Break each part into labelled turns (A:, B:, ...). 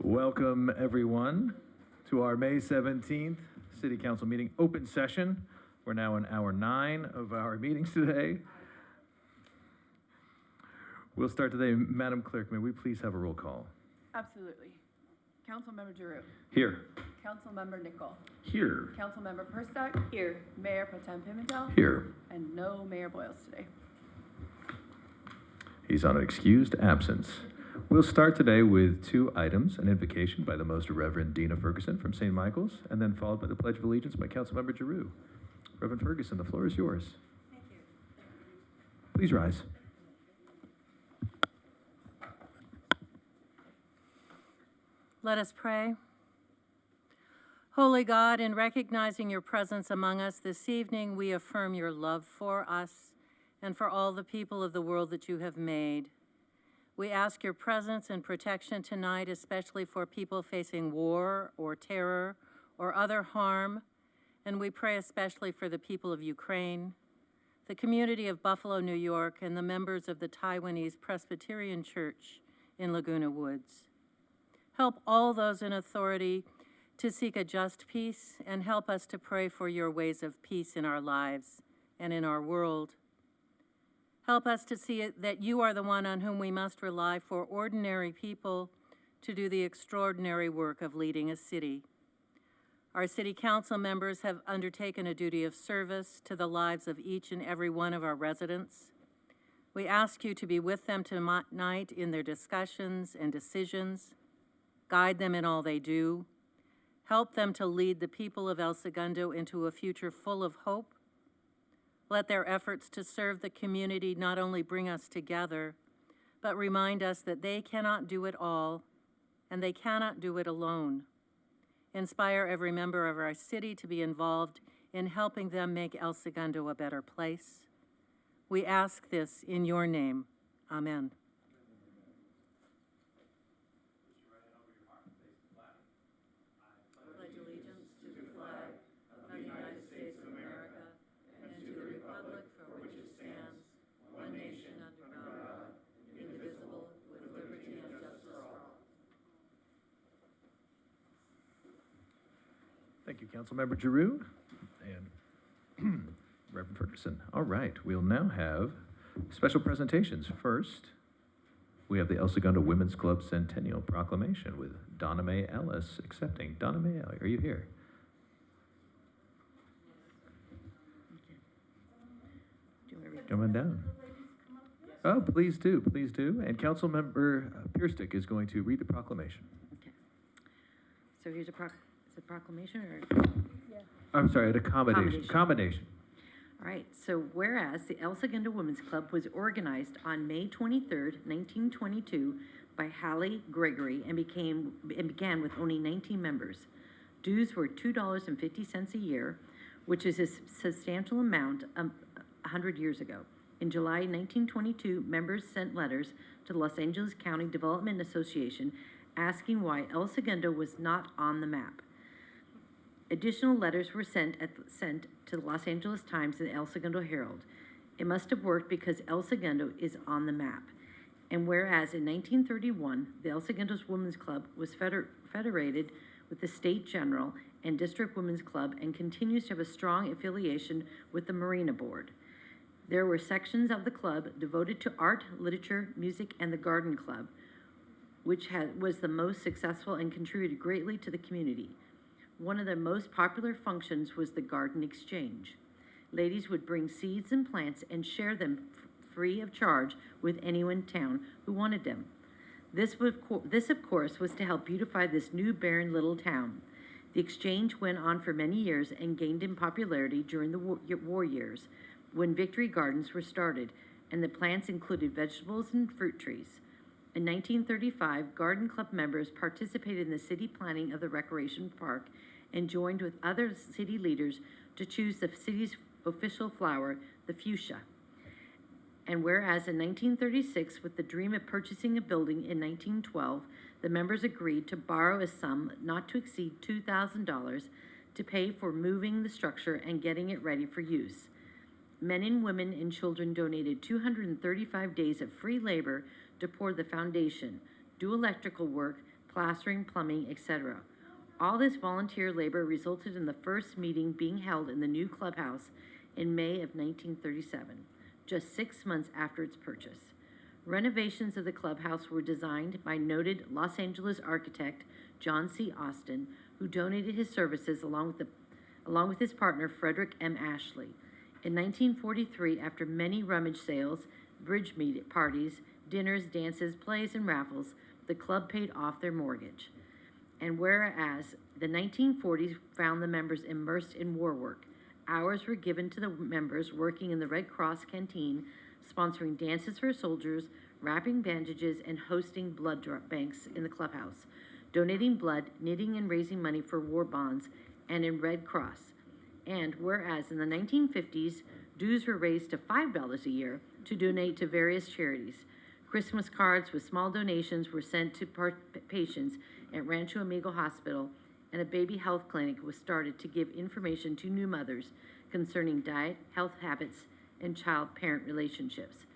A: Welcome, everyone, to our May 17th City Council meeting open session. We're now in hour 9 of our meetings today. We'll start today. Madam Clerk, may we please have a roll call?
B: Absolutely. Councilmember Giroux.
A: Here.
B: Councilmember Nickel.
A: Here.
B: Councilmember Perstuck. Here. Mayor Pro Tem Pimentel.
A: Here.
B: And no Mayor Boyles today.
A: He's on an excused absence. We'll start today with 2 items, an invocation by the Most Reverend Dina Ferguson from St. Michael's, and then followed by the Pledge of Allegiance by Councilmember Giroux. Reverend Ferguson, the floor is yours.
C: Thank you.
A: Please rise.
C: Let us pray. Holy God, in recognizing your presence among us this evening, we affirm your love for us and for all the people of the world that you have made. We ask your presence and protection tonight, especially for people facing war or terror or other harm, and we pray especially for the people of Ukraine, the community of Buffalo, New York, and the members of the Taiwanese Presbyterian Church in Laguna Woods. Help all those in authority to seek a just peace, and help us to pray for your ways of peace in our lives and in our world. Help us to see it that you are the one on whom we must rely for ordinary people to do the extraordinary work of leading a city. Our city council members have undertaken a duty of service to the lives of each and every one of our residents. We ask you to be with them tonight in their discussions and decisions, guide them in all they do, help them to lead the people of El Segundo into a future full of hope. Let their efforts to serve the community not only bring us together, but remind us that they cannot do it all, and they cannot do it alone. Inspire every member of our city to be involved in helping them make El Segundo a better place. We ask this in your name. Amen.
A: Thank you, Councilmember Giroux and Reverend Ferguson. All right, we'll now have special presentations. First, we have the El Segundo Women's Club Centennial Proclamation with Donna Mae Ellis accepting. Donna Mae, are you here? Come on down. Oh, please do, please do. And Councilmember Pierstick is going to read the proclamation.
D: Okay. So here's a proclamation or?
A: Yeah. I'm sorry, an accommodation. Combination.
D: All right, so whereas the El Segundo Women's Club was organized on May 23rd, 1922 by Hallie Gregory and began with only 19 members. Dues were $2.50 a year, which is a substantial amount 100 years ago. In July 1922, members sent letters to the Los Angeles County Development Association asking why El Segundo was not on the map. Additional letters were sent to the Los Angeles Times and the El Segundo Herald. It must have worked because El Segundo is on the map. And whereas in 1931, the El Segundo's Women's Club was federated with the State General and District Women's Club and continues to have a strong affiliation with the Marina Board. There were sections of the club devoted to art, literature, music, and the Garden Club, which was the most successful and contributed greatly to the community. One of the most popular functions was the garden exchange. Ladies would bring seeds and plants and share them free of charge with anyone in town who wanted them. This, of course, was to help beautify this new barren little town. The exchange went on for many years and gained in popularity during the war years, when Victory Gardens were started, and the plants included vegetables and fruit trees. In 1935, Garden Club members participated in the city planning of the recreation park and joined with other city leaders to choose the city's official flower, the fuchsia. And whereas in 1936, with the dream of purchasing a building in 1912, the members agreed to borrow a sum not to exceed $2,000 to pay for moving the structure and getting it ready for use. Men and women and children donated 235 days of free labor to pour the foundation, do electrical work, plastering, plumbing, etc. All this volunteer labor resulted in the first meeting being held in the new clubhouse in May of 1937, just 6 months after its purchase. Renovations of the clubhouse were designed by noted Los Angeles architect John C. Austin, who donated his services along with his partner Frederick M. Ashley. In 1943, after many rummage sales, bridge parties, dinners, dances, plays, and raffles, the club paid off their mortgage. And whereas the 1940s found the members immersed in war work, hours were given to the members working in the Red Cross canteen, sponsoring dances for soldiers, wrapping bandages, and hosting blood banks in the clubhouse, donating blood, knitting and raising money for war bonds, and in Red Cross. And whereas in the 1950s, dues were raised to $5 a year to donate to various charities. Christmas cards with small donations were sent to patients at Rancho Amigo Hospital, and a baby health clinic was started to give information to new mothers concerning diet, health habits, and child-parent relationships.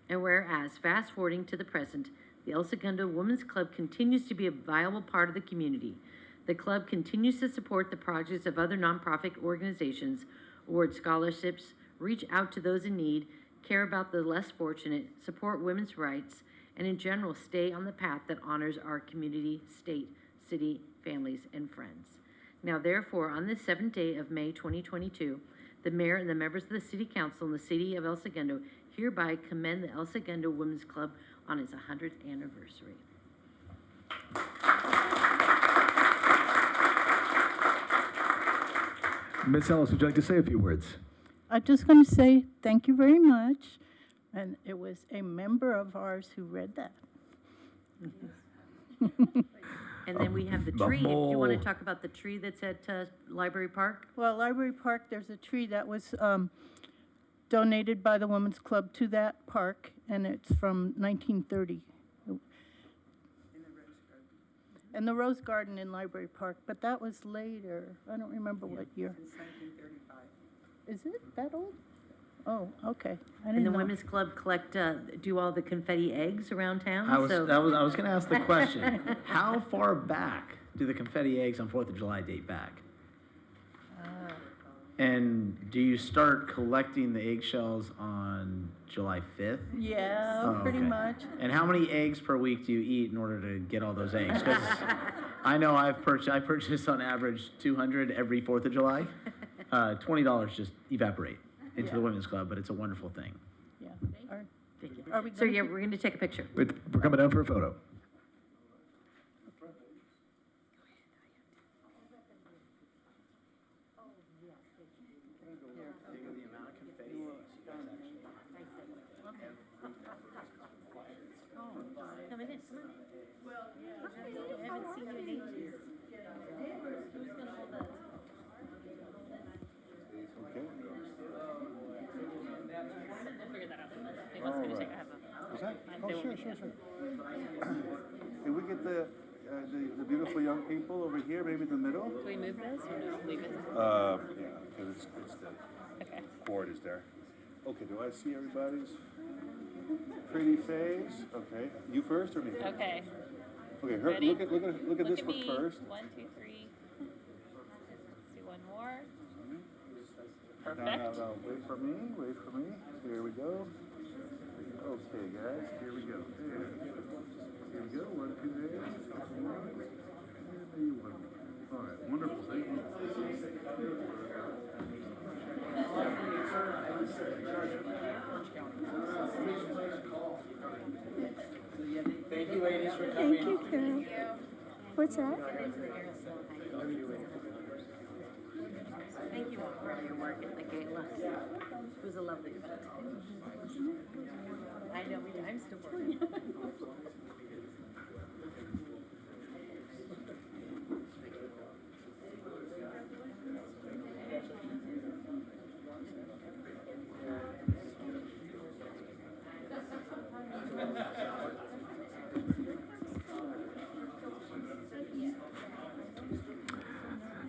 D: And whereas, fast forwarding to the present, the El Segundo Women's Club continues to be a viable part of the community. The club continues to support the projects of other nonprofit organizations, award scholarships, reach out to those in need, care about the less fortunate, support women's rights, and in general stay on the path that honors our community, state, city, families, and friends. Now therefore, on this 7th day of May 2022, the mayor and the members of the city council in the city of El Segundo hereby commend the El Segundo Women's Club on its 100th anniversary.
A: Ms. Ellis, would you like to say a few words?
E: I'm just going to say thank you very much. And it was a member of ours who read that.
D: And then we have the tree. If you want to talk about the tree that's at Library Park?
E: Well, Library Park, there's a tree that was donated by the Women's Club to that park, and it's from 1930. And the Rose Garden in Library Park, but that was later. I don't remember what year.
F: Since 1935.
E: Is it that old? Oh, okay. I
D: And
E: didn't
D: the
E: know.
D: Women's Club do all the confetti eggs around town?
F: I was
D: So-
F: going to ask the question. How far back do the confetti eggs on 4th of July date back? And do you start collecting the eggshells on July 5th?
E: Yeah,
F: Oh,
E: pretty
F: okay.
E: much.
F: And how many eggs per week do you eat in order to get all those eggs? 'Cause I know I purchase on average 200 every 4th of July. $20 just evaporate into the
E: Yeah.
F: Women's Club, but it's a wonderful thing.
E: Yeah.
D: Thank you.
E: Are we
D: So
E: gonna
D: yeah,
E: keep-
D: we're going to take a picture.
A: We're coming down for a photo.
D: Come in. I haven't seen you in ages.
G: Is that? Oh, sure. Can we get the beautiful young people over here, maybe in the middle?
H: Do we move this or no? Leave it?
G: Yeah, because it's the
H: Okay.
G: cord is there. Okay, do I see everybody's pretty face? Okay, you first or me?
H: Okay.
G: Okay,
H: Ready?
G: look at this one
H: me.
G: first.
H: 1, 2, 3. Let's do one more.
G: No,
H: Perfect.
G: no, wait for me. Here we go. Okay, guys, here we go. Here we go. 1, 2 days. There you are. All right, wonderful. Thank you.
F: Thank you, ladies, for
I: Thank you, Carol. What's that?
D: Thank you all for your work at the gala. It was a lovely event. I know, I'm still working.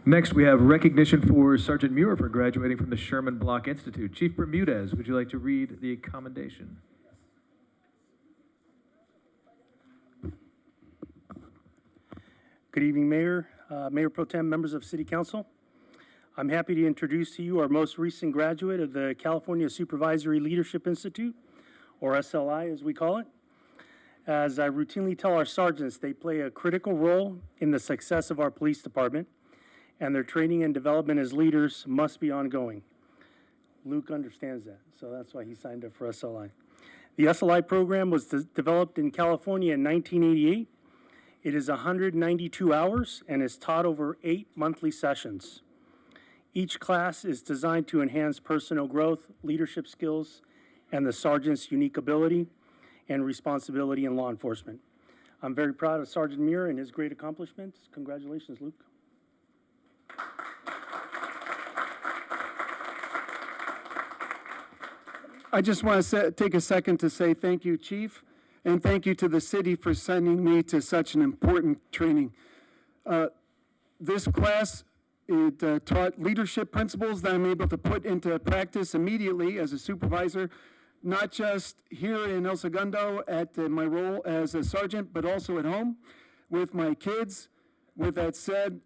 A: Next, we have recognition for Sergeant Muir for graduating from the Sherman Block Institute. Chief Bermudez, would you like to read the commendation?
J: Good evening, Mayor, Mayor Pro Tem, members of City Council. I'm happy to introduce to you our most recent graduate of the California Supervisory Leadership Institute, or SLI as we call it. As I routinely tell our sergeants, they play a critical role in the success of our police department, and their training and development as leaders must be ongoing. Luke understands that, so that's why he signed up for SLI. The SLI program was developed in California in 1988. It is 192 hours and is taught over 8 monthly sessions. Each class is designed to enhance personal growth, leadership skills, and the sergeant's unique ability and responsibility in law enforcement. I'm very proud of Sergeant Muir and his great accomplishments. Congratulations, Luke.
K: I just want to take a second to say thank you, Chief, and thank you to the city for sending me to such an important training. This class, it taught leadership principles that I'm able to put into practice immediately as a supervisor, not just here in El Segundo at my role as a sergeant, but also at home with my kids. With that said,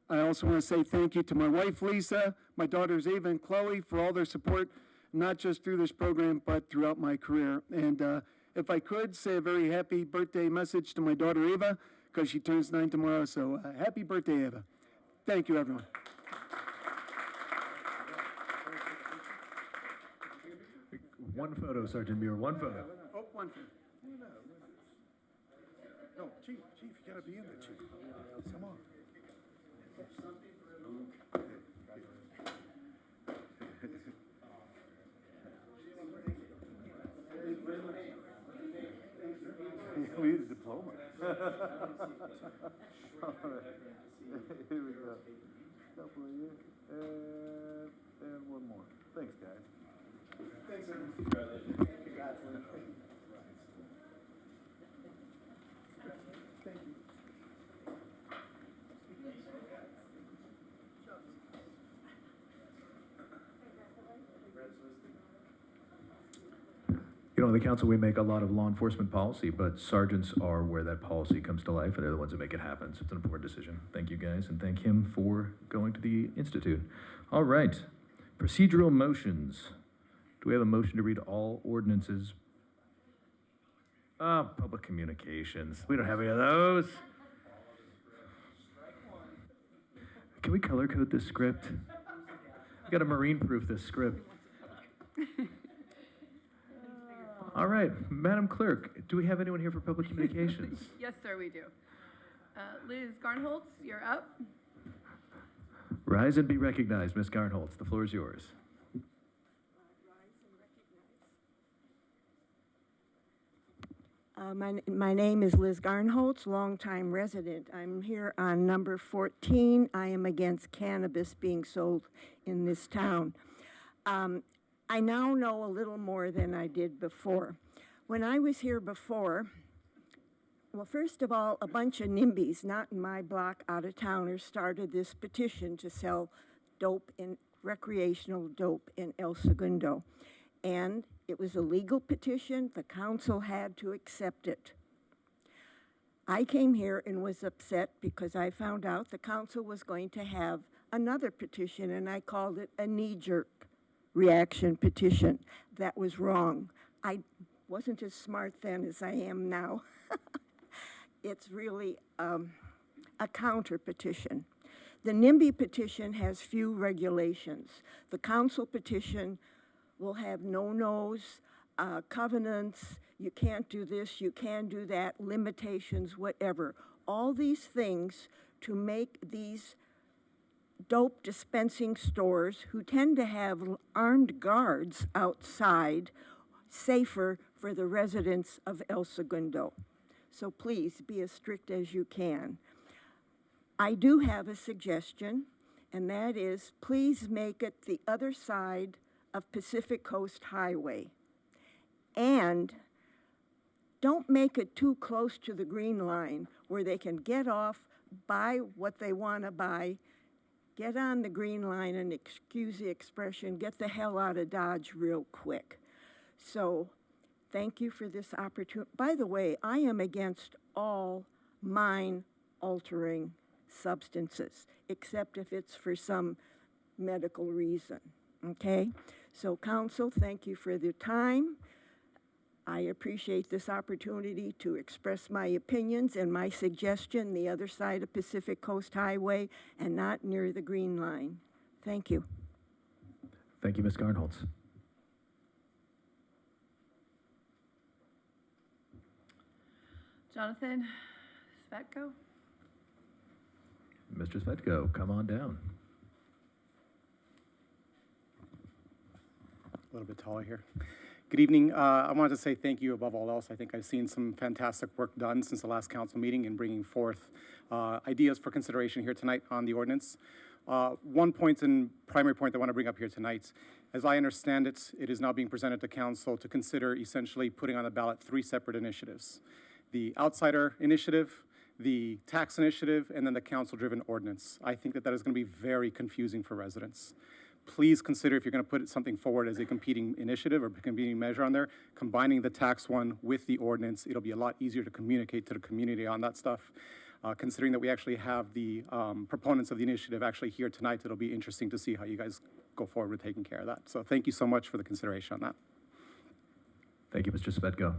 K: I also want to say thank you to my wife, Lisa, my daughters, Ava and Chloe, for all their support, not just through this program, but throughout my career. And if I could, say a very happy birthday message to my daughter, Ava, because she turns 9 tomorrow. So happy birthday, Ava. Thank you, everyone.
A: One photo, Sergeant Muir, one photo.
K: Oh, one thing. No, Chief, you gotta be in there, Chief. Come on.
G: We need a diploma. All right. Here we go. Couple of you. And one more. Thanks, guys. Thanks, everyone. Congratulations. Thank you.
A: You know, on the council, we make a lot of law enforcement policy, but sergeants are where that policy comes to life, and they're the ones that make it happen. So it's an important decision. Thank you, guys, and thank him for going to the Institute. All right, procedural motions. Do we have a motion to read all ordinances? Public communications. We don't have any of those. Can we color code this script? We got to marine proof this script. All right, Madam Clerk, do we have anyone here for public communications?
B: Yes, sir, we do. Liz Garnholz, you're up.
A: Rise and be recognized, Ms. Garnholz. The floor is yours.
I: My name is Liz Garnholz, longtime resident. I'm here on number 14. I am against cannabis being sold in this town. I now know a little more than I did before. When I was here before, well, first of all, a bunch of NIMBYs, not in my block, out-of-towners, started this petition to sell dope in recreational dope in El Segundo. And it was a legal petition. The council had to accept it. I came here and was upset because I found out the council was going to have another petition, and I called it a knee-jerk reaction petition. That was wrong. I wasn't as smart then as I am now. It's really a counter petition. The NIMBY petition has few regulations. The council petition will have no-nos, covenants, you can't do this, you can do that, limitations, whatever. All these things to make these dope dispensing stores, who tend to have armed guards outside, safer for the residents of El Segundo. So please be as strict as you can. I do have a suggestion, and that is please make it the other side of Pacific Coast Highway. And don't make it too close to the green line where they can get off, buy what they want to buy, get on the green line and, excuse the expression, get the hell out of Dodge real quick. So thank you for this opportunity. By the way, I am against all mine life-altering substances, except if it's for some medical reason, okay? So council, thank you for the time. I appreciate this opportunity to express my opinions and my suggestion, the other side of Pacific Coast Highway and not near the Green Line. Thank you.
A: Thank you, Ms. Garnholz.
B: Jonathan Svetko.
A: Mr. Svetko, come on down.
L: A little bit taller here. Good evening. I wanted to say thank you above all else. I think I've seen some fantastic work done since the last council meeting in bringing forth ideas for consideration here tonight on the ordinance. One point and primary point I want to bring up here tonight, as I understand it, it is now being presented to council to consider essentially putting on the ballot 3 separate initiatives. The outsider initiative, the tax initiative, and then the council-driven ordinance. I think that that is going to be very confusing for residents. Please consider, if you're going to put something forward as a competing initiative or competing measure on there, combining the tax one with the ordinance. It'll be a lot easier to communicate to the community on that stuff. Considering that we actually have the proponents of the initiative actually here tonight, it'll be interesting to see how you guys go forward with taking care of that. So thank you so much for the consideration on that.
A: Thank you, Mr. Svetko.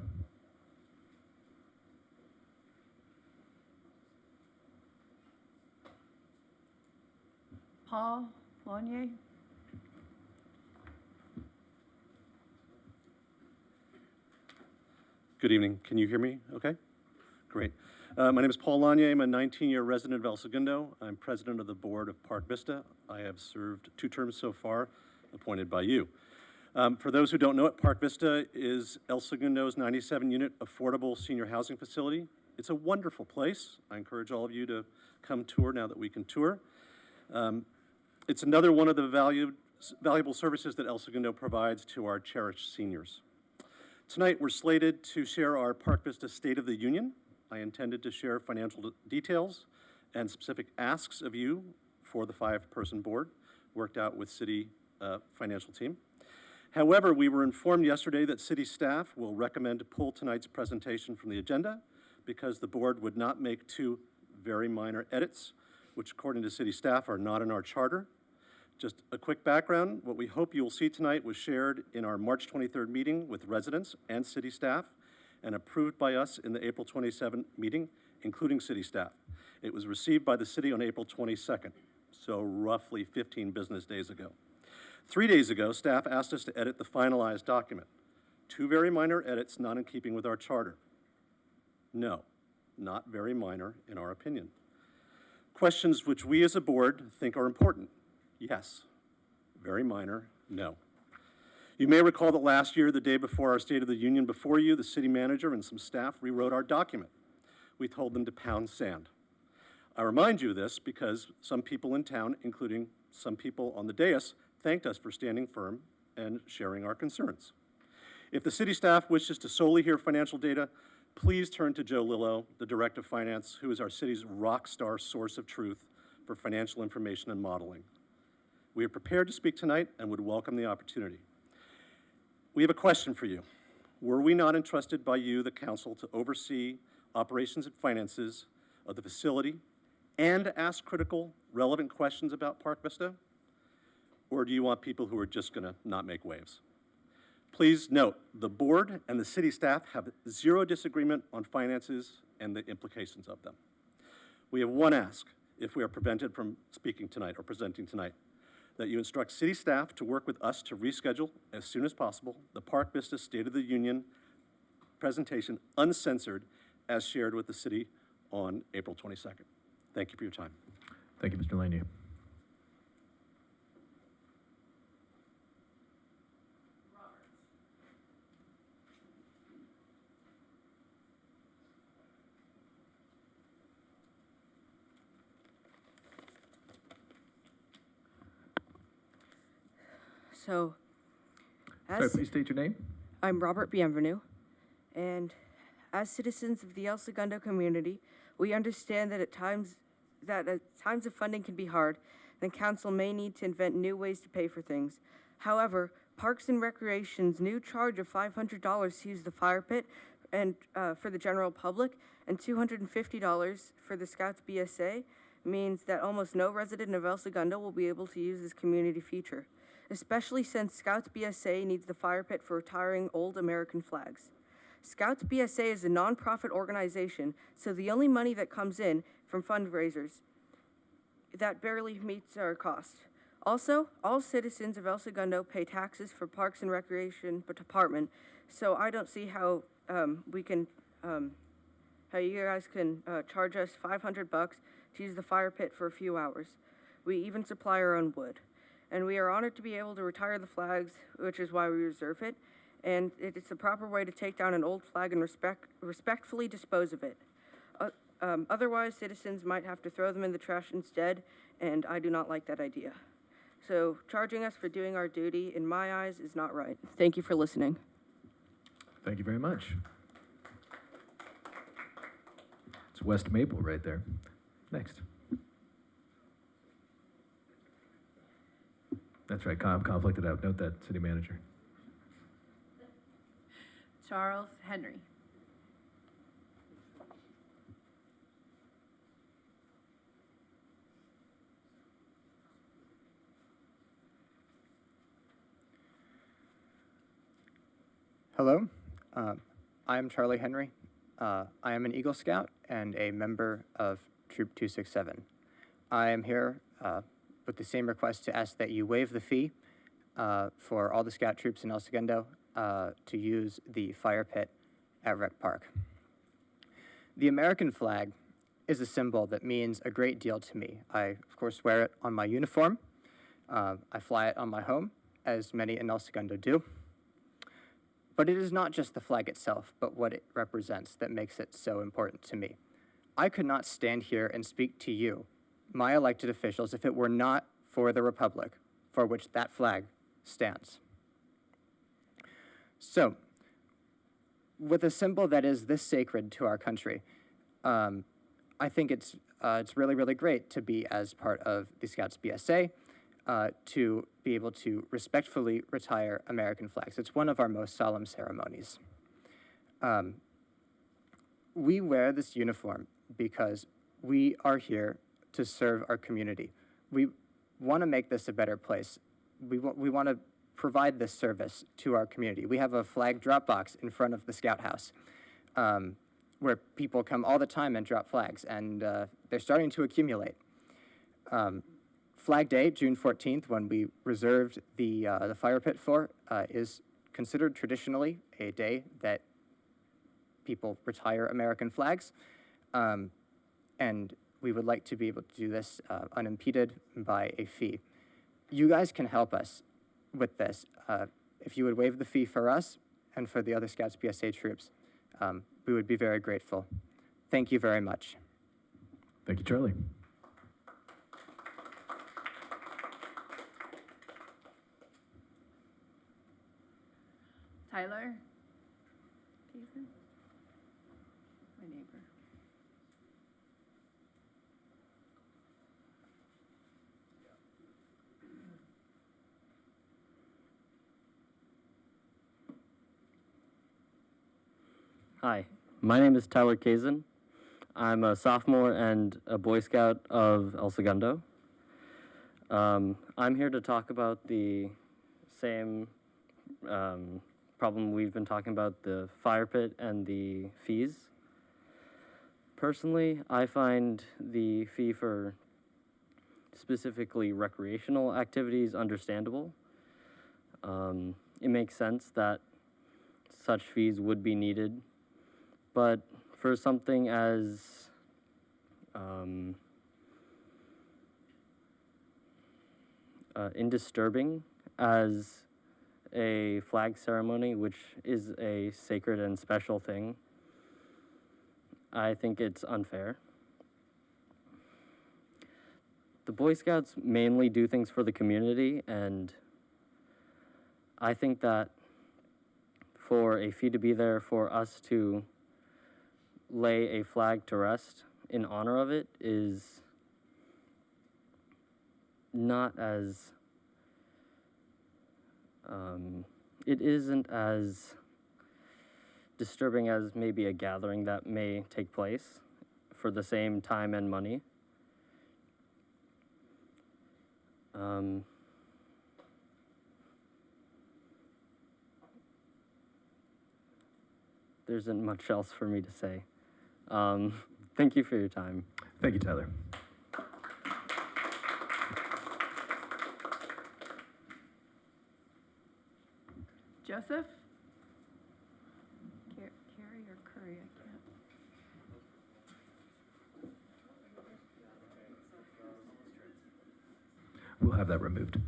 B: Paul Lanier.
M: Good evening. Can you hear me okay? Great. My name is Paul Lanier. I'm a 19-year resident of El Segundo. I'm president of the board of Park Vista. I have served 2 terms so far, appointed by you. For those who don't know it, Park Vista is El Segundo's 97-unit affordable senior housing facility. It's a wonderful place. I encourage all of you to come tour now that we can tour. It's another one of the valuable services that El Segundo provides to our cherished seniors. Tonight, we're slated to share our Park Vista State of the Union. I intended to share financial details and specific asks of you for the 5-person board, worked out with city financial team. However, we were informed yesterday that city staff will recommend to pull tonight's presentation from the agenda because the board would not make 2 very minor edits, which according to city staff are not in our charter. Just a quick background, what we hope you will see tonight was shared in our March 23rd meeting with residents and city staff and approved by us in the April 27th meeting, including city staff. It was received by the city on April 22nd, so roughly 15 business days ago. 3 days ago, staff asked us to edit the finalized document. 2 very minor edits not in keeping with our charter. No, not very minor in our opinion. Questions which we as a board think are important. Yes. Very minor. No. You may recall that last year, the day before our State of the Union before you, the city manager and some staff rewrote our document. We told them to pound sand. I remind you of this because some people in town, including some people on the dais, thanked us for standing firm and sharing our concerns. If the city staff wishes to solely hear financial data, please turn to Joe Lillo, the Director of Finance, who is our city's rock star source of truth for financial information and modeling. We are prepared to speak tonight and would welcome the opportunity. We have a question for you. Were we not entrusted by you, the council, to oversee operations and finances of the facility and ask critical, relevant questions about Park Vista? Or do you want people who are just gonna not make waves? Please note, the board and the city staff have 0 disagreement on finances and the implications of them. We have one ask, if we are prevented from speaking tonight or presenting tonight, that you instruct city staff to work with us to reschedule as soon as possible the Park Vista State of the Union presentation uncensored as shared with the city on April 22nd. Thank you for your time.
A: Thank you, Mr. Lanier.
N: So,
A: Sorry, please state your name.
N: I'm Robert Bienvenu, and as citizens of the El Segundo community, we understand that at times of funding can be hard, and council may need to invent new ways to pay for things. However, Parks and Recreation's new charge of $500 to use the fire pit and for the general public and $250 for the Scouts BSA means that almost no resident of El Segundo will be able to use this community feature, especially since Scouts BSA needs the fire pit for retiring old American flags. Scouts BSA is a nonprofit organization, so the only money that comes in from fundraisers that barely meets our cost. Also, all citizens of El Segundo pay taxes for Parks and Recreation Department, so I don't see how how you guys can charge us $500 to use the fire pit for a few hours. We even supply our own wood. And we are honored to be able to retire the flags, which is why we reserve it. And it's the proper way to take down an old flag and respectfully dispose of it. Otherwise, citizens might have to throw them in the trash instead, and I do not like that idea. So charging us for doing our duty, in my eyes, is not right. Thank you for listening.
A: Thank you very much. It's West Maple right there. Next. That's right, conflicted out. Note that, City Manager.
B: Charles Henry.
O: Hello, I am Charlie Henry. I am an Eagle Scout and a member of Troop 267. I am here with the same request to ask that you waive the fee for all the Scout troops in El Segundo to use the fire pit at Rec Park. The American flag is a symbol that means a great deal to me. I, of course, wear it on my uniform. I fly it on my home, as many in El Segundo do. But it is not just the flag itself, but what it represents that makes it so important to me. I could not stand here and speak to you, my elected officials, if it were not for the Republic for which that flag stands. So, with a symbol that is this sacred to our country, I think it's really, really great to be as part of the Scouts BSA, to be able to respectfully retire American flags. It's one of our most solemn ceremonies. We wear this uniform because we are here to serve our community. We want to make this a better place. We want to provide this service to our community. We have a flag drop box in front of the Scout House where people come all the time and drop flags, and they're starting to accumulate. Flag Day, June 14th, when we reserved the fire pit for, is considered traditionally a day that people retire American flags. And we would like to be able to do this unimpeded by a fee. You guys can help us with this. If you would waive the fee for us and for the other Scouts BSA troops, we would be very grateful. Thank you very much.
A: Thank you, Charlie.
B: Tyler Pearson. My neighbor.
P: Hi, my name is Tyler Kazin. I'm a sophomore and a Boy Scout of El Segundo. I'm here to talk about the same problem we've been talking about, the fire pit and the fees. Personally, I find the fee for specifically recreational activities understandable. It makes sense that such fees would be needed, but for something as indisturbing as a flag ceremony, which is a sacred and special thing, I think it's unfair. The Boy Scouts mainly do things for the community, and I think that for a fee to be there for us to lay a flag to rest in honor of it is not as it isn't as disturbing as maybe a gathering that may take place for the same time and money. There isn't much else for me to say. Thank you for your time.
A: Thank you, Tyler.
B: Joseph? Carrie or Curry, I can't.
A: We'll have that removed.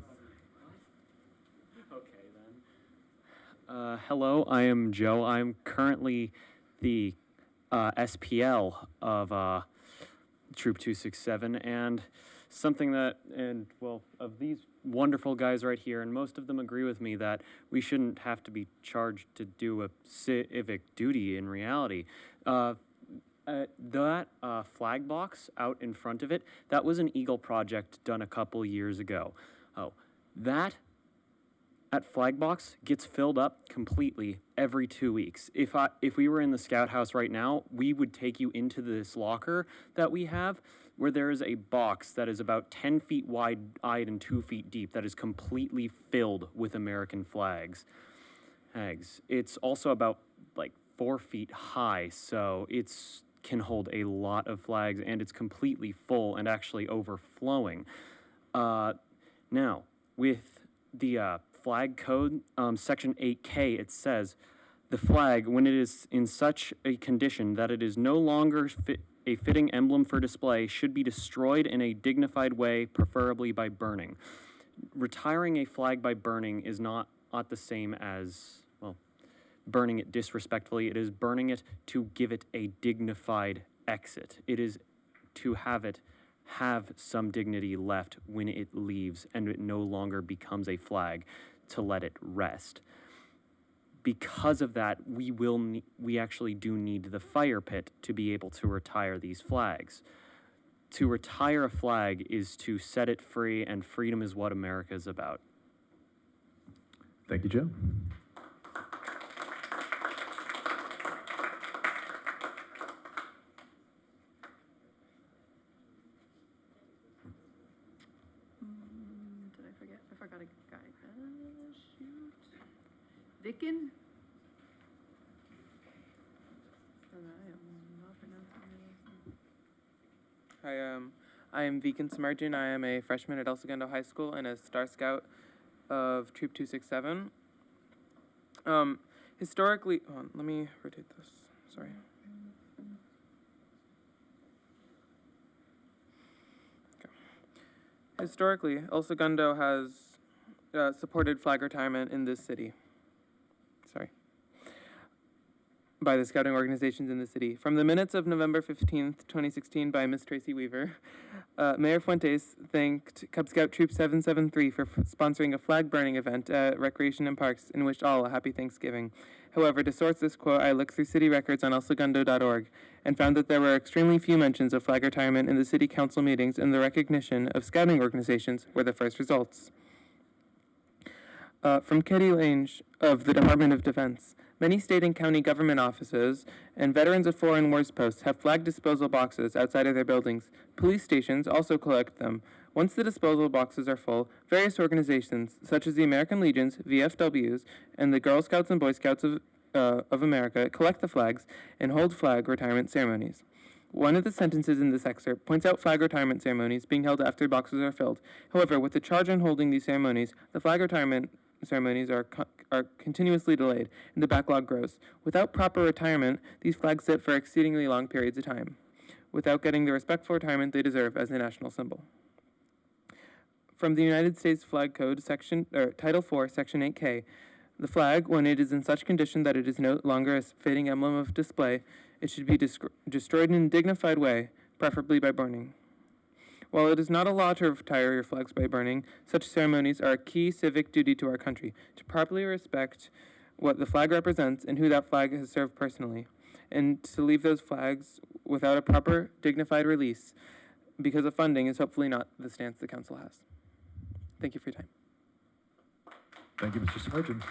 Q: Hello, I am Joe. I'm currently the SPL of Troop 267, and something that, of these wonderful guys right here, and most of them agree with me that we shouldn't have to be charged to do a civic duty in reality. That flag box out in front of it, that was an Eagle project done a couple years ago. That flag box gets filled up completely every 2 weeks. If we were in the Scout House right now, we would take you into this locker that we have, where there is a box that is about 10 feet wide and 2 feet deep that is completely filled with American flags. It's also about 4 feet high, so it's can hold a lot of flags, and it's completely full and actually overflowing. Now, with the flag code, section 8K, it says, the flag, when it is in such a condition that it is no longer a fitting emblem for display, should be destroyed in a dignified way, preferably by burning. Retiring a flag by burning is not the same as, burning it disrespectfully. It is burning it to give it a dignified exit. It is to have some dignity left when it leaves and it no longer becomes a flag, to let it rest. Because of that, we actually do need the fire pit to be able to retire these flags. To retire a flag is to set it free, and freedom is what America is about.
A: Thank you, Joe.
B: Did I forget? I forgot a guy. Shoot. Vicken? I am not pronouncing it.
R: Hi, I am Vicken Samarjan. I am a freshman at El Segundo High School and a Star Scout of Troop 267. Historically, let me rotate this. Sorry. Okay. Historically, El Segundo has supported flag retirement in this city. By the scouting organizations in the city. From the minutes of November 15th, 2016 by Ms. Tracy Weaver, Mayor Fuentes thanked Cub Scout Troop 773 for sponsoring a flag burning event at Recreation and Parks and wished all a happy Thanksgiving. However, to source this quote, I looked through city records on elsegundo.org and found that there were extremely few mentions of flag retirement in the city council meetings, and the recognition of scouting organizations were the first results. From Katie Lange of the Department of Defense. Many state and county government offices and veterans of foreign wars posts have flag disposal boxes outside of their buildings. Police stations also collect them. Once the disposal boxes are full, various organizations, such as the American Legions, VFWs, and the Girl Scouts and Boy Scouts of America, collect the flags and hold flag retirement ceremonies. One of the sentences in this excerpt points out flag retirement ceremonies being held after boxes are filled. However, with the charge on holding these ceremonies, the flag retirement ceremonies are continuously delayed, and the backlog grows. Without proper retirement, these flags sit for exceedingly long periods of time, without getting the respectful retirement they deserve as a national symbol. From the United States Flag Code, Title 4, Section 8K, the flag, when it is in such condition that it is no longer a fitting emblem of display, it should be destroyed in a dignified way, preferably by burning. While it is not a law to retire your flags by burning, such ceremonies are a key civic duty to our country, to properly respect what the flag represents and who that flag has served personally, and to leave those flags without a proper, dignified release because of funding is hopefully not the stance the council has. Thank you for your time.
A: Thank you, Mr. Sargent.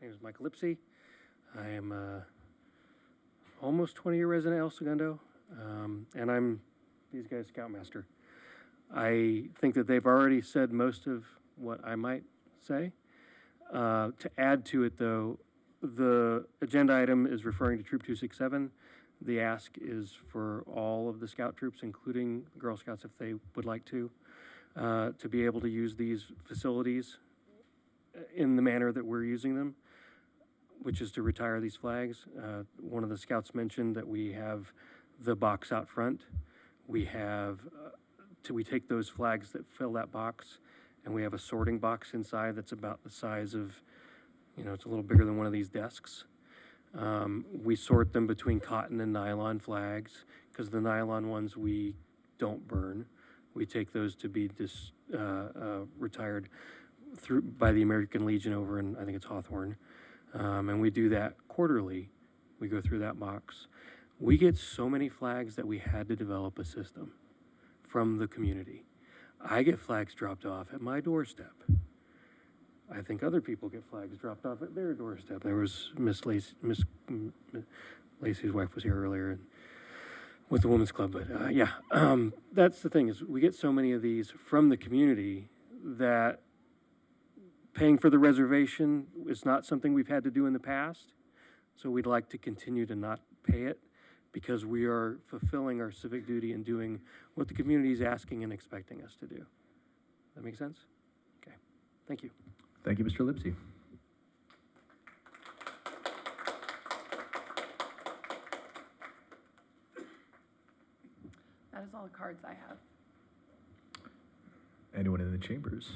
J: name is Michael Lipsy. I am almost 20-year resident at El Segundo, and I'm these guys' Scoutmaster. I think that they've already said most of what I might say. To add to it, though, the agenda item is referring to Troop 267. The ask is for all of the Scout troops, including Girl Scouts, if they would like to be able to use these facilities in the manner that we're using them, which is to retire these flags. One of the Scouts mentioned that we have the box out front. We have, we take those flags that fill that box, and we have a sorting box inside that's about the size of, it's a little bigger than one of these desks. We sort them between cotton and nylon flags, because the nylon ones we don't burn. We take those to be retired by the American Legion over in, I think it's Hawthorne. And we do that quarterly. We go through that box. We get so many flags that we had to develop a system from the community. I get flags dropped off at my doorstep. I think other people get flags dropped off at their doorstep. There was Miss Lacey's wife was here earlier with the Women's Club, but that's the thing is we get so many of these from the community that paying for the reservation is not something we've had to do in the past. So we'd like to continue to not pay it because we are fulfilling our civic duty and doing what the community is asking and expecting us to do. That make sense? Okay. Thank you.
A: Thank you, Mr. Lipsy.
B: That is all the cards I have.
A: Anyone in the chambers?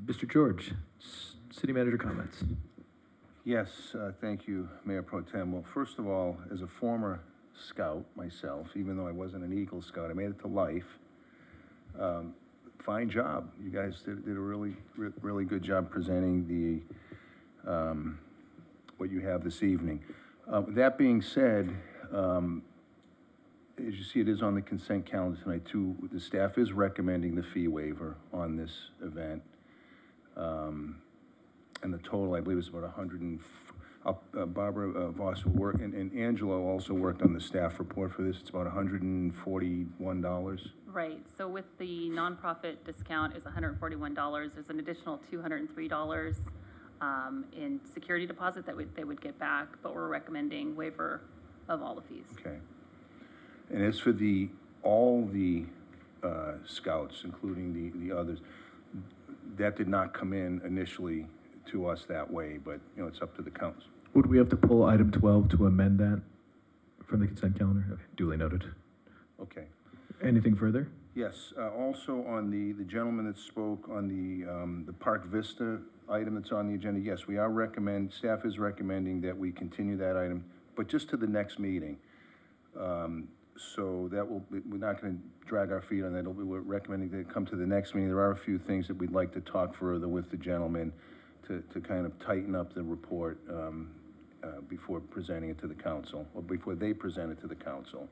A: Mr. George, City Manager comments.
S: Yes, thank you, Mayor Pro Tem. Well, first of all, as a former Scout myself, even though I wasn't an Eagle Scout, I made it to life. Fine job. You guys did a really good job presenting the what you have this evening. That being said, as you see, it is on the consent calendar tonight too. The staff is recommending the fee waiver on this event. And the total, I believe, is about 100 and, Barbara Voss worked, and Angelo also worked on the staff report for this. It's about $141.
T: Right, so with the nonprofit discount is $141. There's an additional $203 in security deposit that they would get back, but we're recommending waiver of all the fees.
S: Okay. And as for all the scouts, including the others, that did not come in initially to us that way, but it's up to the council.
A: Would we have to pull item 12 to amend that from the consent calendar? Okay, duly noted.
S: Okay.
A: Anything further?
S: Yes. Also on the gentleman that spoke on the Park Vista item that's on the agenda. Yes, staff is recommending that we continue that item, but just to the next meeting. So that we're not going to drag our feet on that. We're recommending that it come to the next meeting. There are a few things that we'd like to talk further with the gentleman to kind of tighten up the report before presenting it to the council, or before they present it to the council.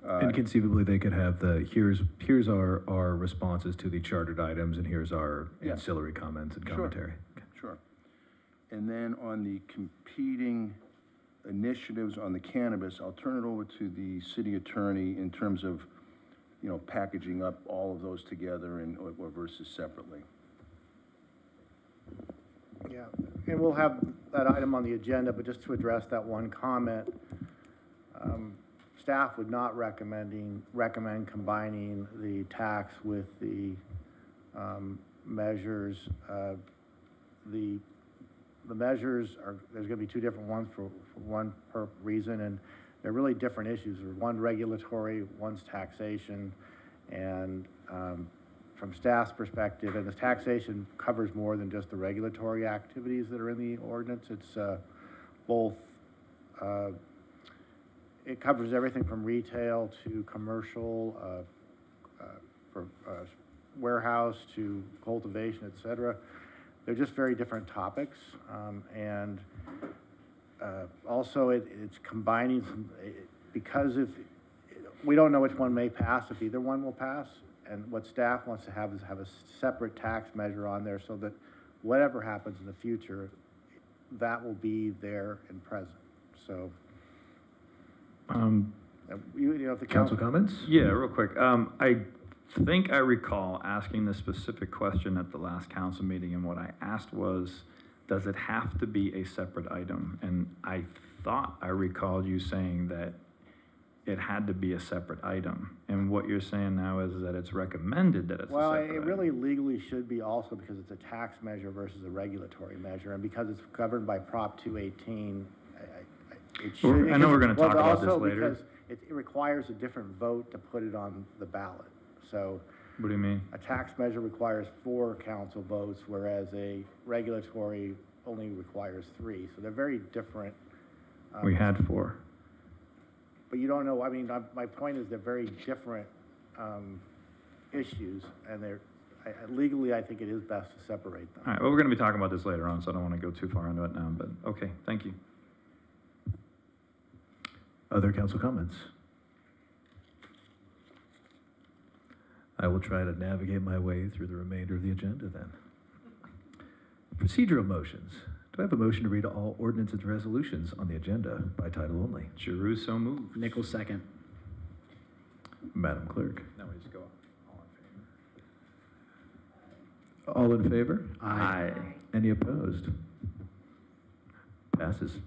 A: And conceivably, they could have here's our responses to the chartered items, and here's our ancillary comments and commentary.
S: Sure. And then on the competing initiatives on the cannabis, I'll turn it over to the city attorney in terms of, packaging up all of those together or versus separately.
G: Yeah, and we'll have that item on the agenda, but just to address that one comment, staff would not recommend combining the tax with the measures. The measures there's going to be two different ones for one reason, and they're really different issues. One regulatory, one's taxation, and from staff's perspective, and the taxation covers more than just the regulatory activities that are in the ordinance. It's both, it covers everything from retail to commercial, for warehouse to cultivation, et cetera. They're just very different topics, and also it's combining some, because if we don't know which one may pass, if either one will pass, And what staff wants to have is have a separate tax measure on there so that whatever happens in the future, that will be there and present. So, if the
A: Council comments?
U: Yeah, real quick. I think I recall asking this specific question at the last council meeting, and what I asked was, does it have to be a separate item? And I thought I recalled you saying that it had to be a separate item. And what you're saying now is that it's recommended that it's a
G: well,
U: separate
G: it
U: item.
G: really legally should be also because it's a tax measure versus a regulatory measure, and because it's governed by Prop 218, it should.
U: I know we're gonna talk about this
G: also
U: later.
G: because it requires a different vote to put it on the ballot. So
U: What do you mean?
G: a tax measure requires 4 council votes, whereas a regulatory only requires 3. So they're very different.
U: We had 4.
G: But you don't know, I mean, my point is they're very different issues, and legally, I think it is best to separate them.
U: All right, well, we're gonna be talking about this later on, so I don't wanna go too far into it now, but, okay, thank you.
A: Other council comments? I will try to navigate my way through the remainder of the agenda then. Procedural motions. Do I have a motion to read all ordinances and resolutions on the agenda by title only?
F: Giroux, so moved. Nichols, second.
A: Madam Clerk.
F: Now we just go
A: All in favor?
F: Aye.
A: Any opposed? Passes.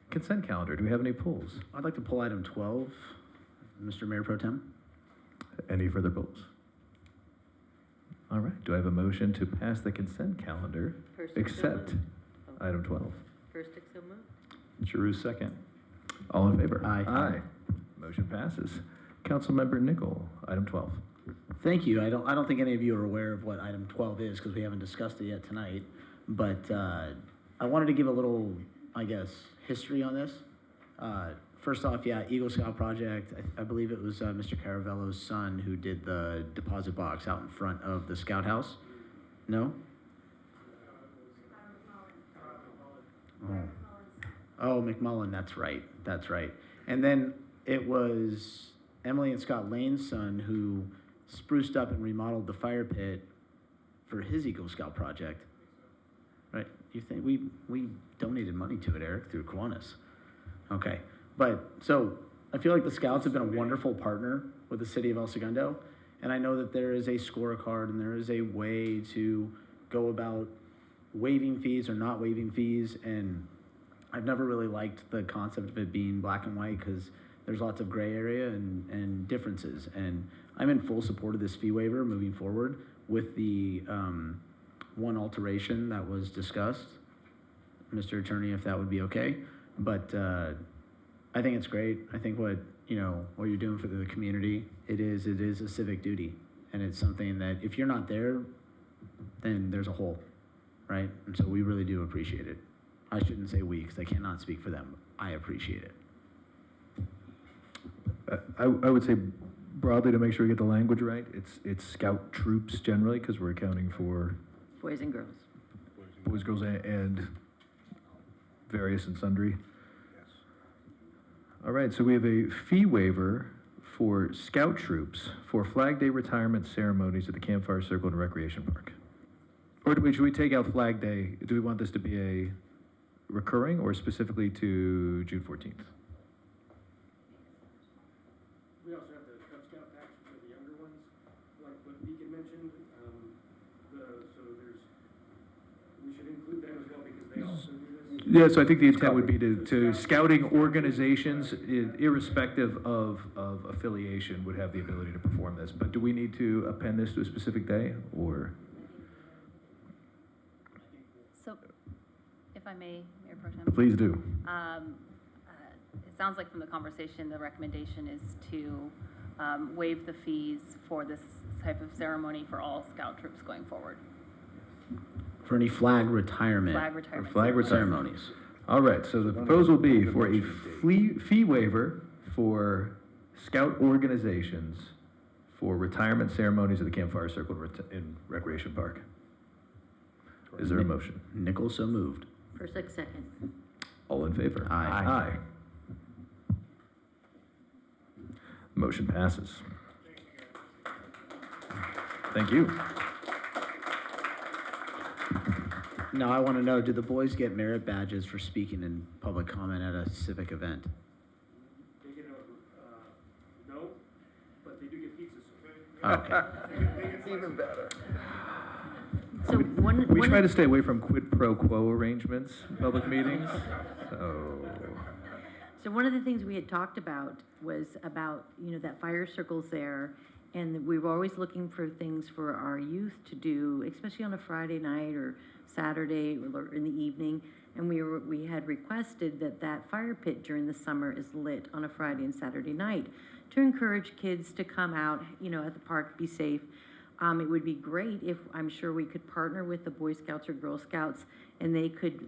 A: Consent calendar. Do we have any pulls?
F: I'd like to pull item 12, Mr. Mayor Pro Tem.
A: Any further pulls? All right. Do I have a motion to pass the consent calendar except item 12?
D: First, so moved.
U: Giroux, second.
A: All in favor?
F: Aye.
A: Aye. Motion passes. Councilmember Nickel, item 12.
F: Thank you. I don't think any of you are aware of what item 12 is because we haven't discussed it yet tonight. But I wanted to give a little, I guess, history on this. First off, yeah, Eagle Scout Project. I believe it was Mr. Caravello's son who did the deposit box out in front of the Scout House. No? Oh, McMullen, that's right. That's right. And then it was Emily and Scott Lane's son who spruced up and remodeled the fire pit for his Eagle Scout project. Right? You think we donated money to it, Eric, through Kiwanis. Okay. But so I feel like the Scouts have been a wonderful partner with the city of El Segundo. And I know that there is a scorecard and there is a way to go about waiving fees or not waiving fees. And I've never really liked the concept of it being black and white because there's lots of gray area and differences. And I'm in full support of this fee waiver moving forward with the one alteration that was discussed. Mr. Attorney, if that would be okay. But I think it's great. I think what you're doing for the community, it is a civic duty. And it's something that if you're not there, then there's a hole, right? And so we really do appreciate it. I shouldn't say we, because I cannot speak for them. I appreciate it.
A: I would say broadly, to make sure we get the language right, it's Scout troops generally, because we're accounting for
D: Boys and girls.
A: boys, girls, and various and sundry. All right, so we have a fee waiver for Scout troops for Flag Day retirement ceremonies at the Campfire Circle and Recreation Park. Or should we take out Flag Day? Do we want this to be a recurring or specifically to June 14th?
J: We also have the Cub Scout Package for the younger ones, like what Beacon mentioned. We should include them as well because they also do this.
A: Yeah, so I think the intent would be to scouting organizations, irrespective of affiliation, would have the ability to perform this. But do we need to append this to a specific day, or?
T: So, if I may, Mayor Pro Tem.
A: Please do.
T: It sounds like from the conversation, the recommendation is to waive the fees for this type of ceremony for all Scout troops going forward.
F: For any flag retirement.
T: Flag retirement
F: ceremonies.
A: All right, so the proposal will be for a fee waiver for Scout organizations for retirement ceremonies at the Campfire Circle in Recreation Park. Is there a motion?
F: Nichols, so moved.
D: First, second.
A: All in favor?
F: Aye.
A: Motion passes. Thank you.
F: Now, I want to know, do the boys get merit badges for speaking in public comment at a civic event?
J: They get no, but they do get pizzas,
F: Okay.
S: Even better.
D: So
A: We try to stay away from quid pro quo arrangements in public meetings.
D: So one of the things we had talked about was about, that fire circle's there, and we were always looking for things for our youth to do, especially on a Friday night or Saturday or in the evening. And we had requested that fire pit during the summer is lit on a Friday and Saturday night to encourage kids to come out, at the park, be safe. It would be great if, I'm sure we could partner with the Boy Scouts or Girl Scouts, and they could,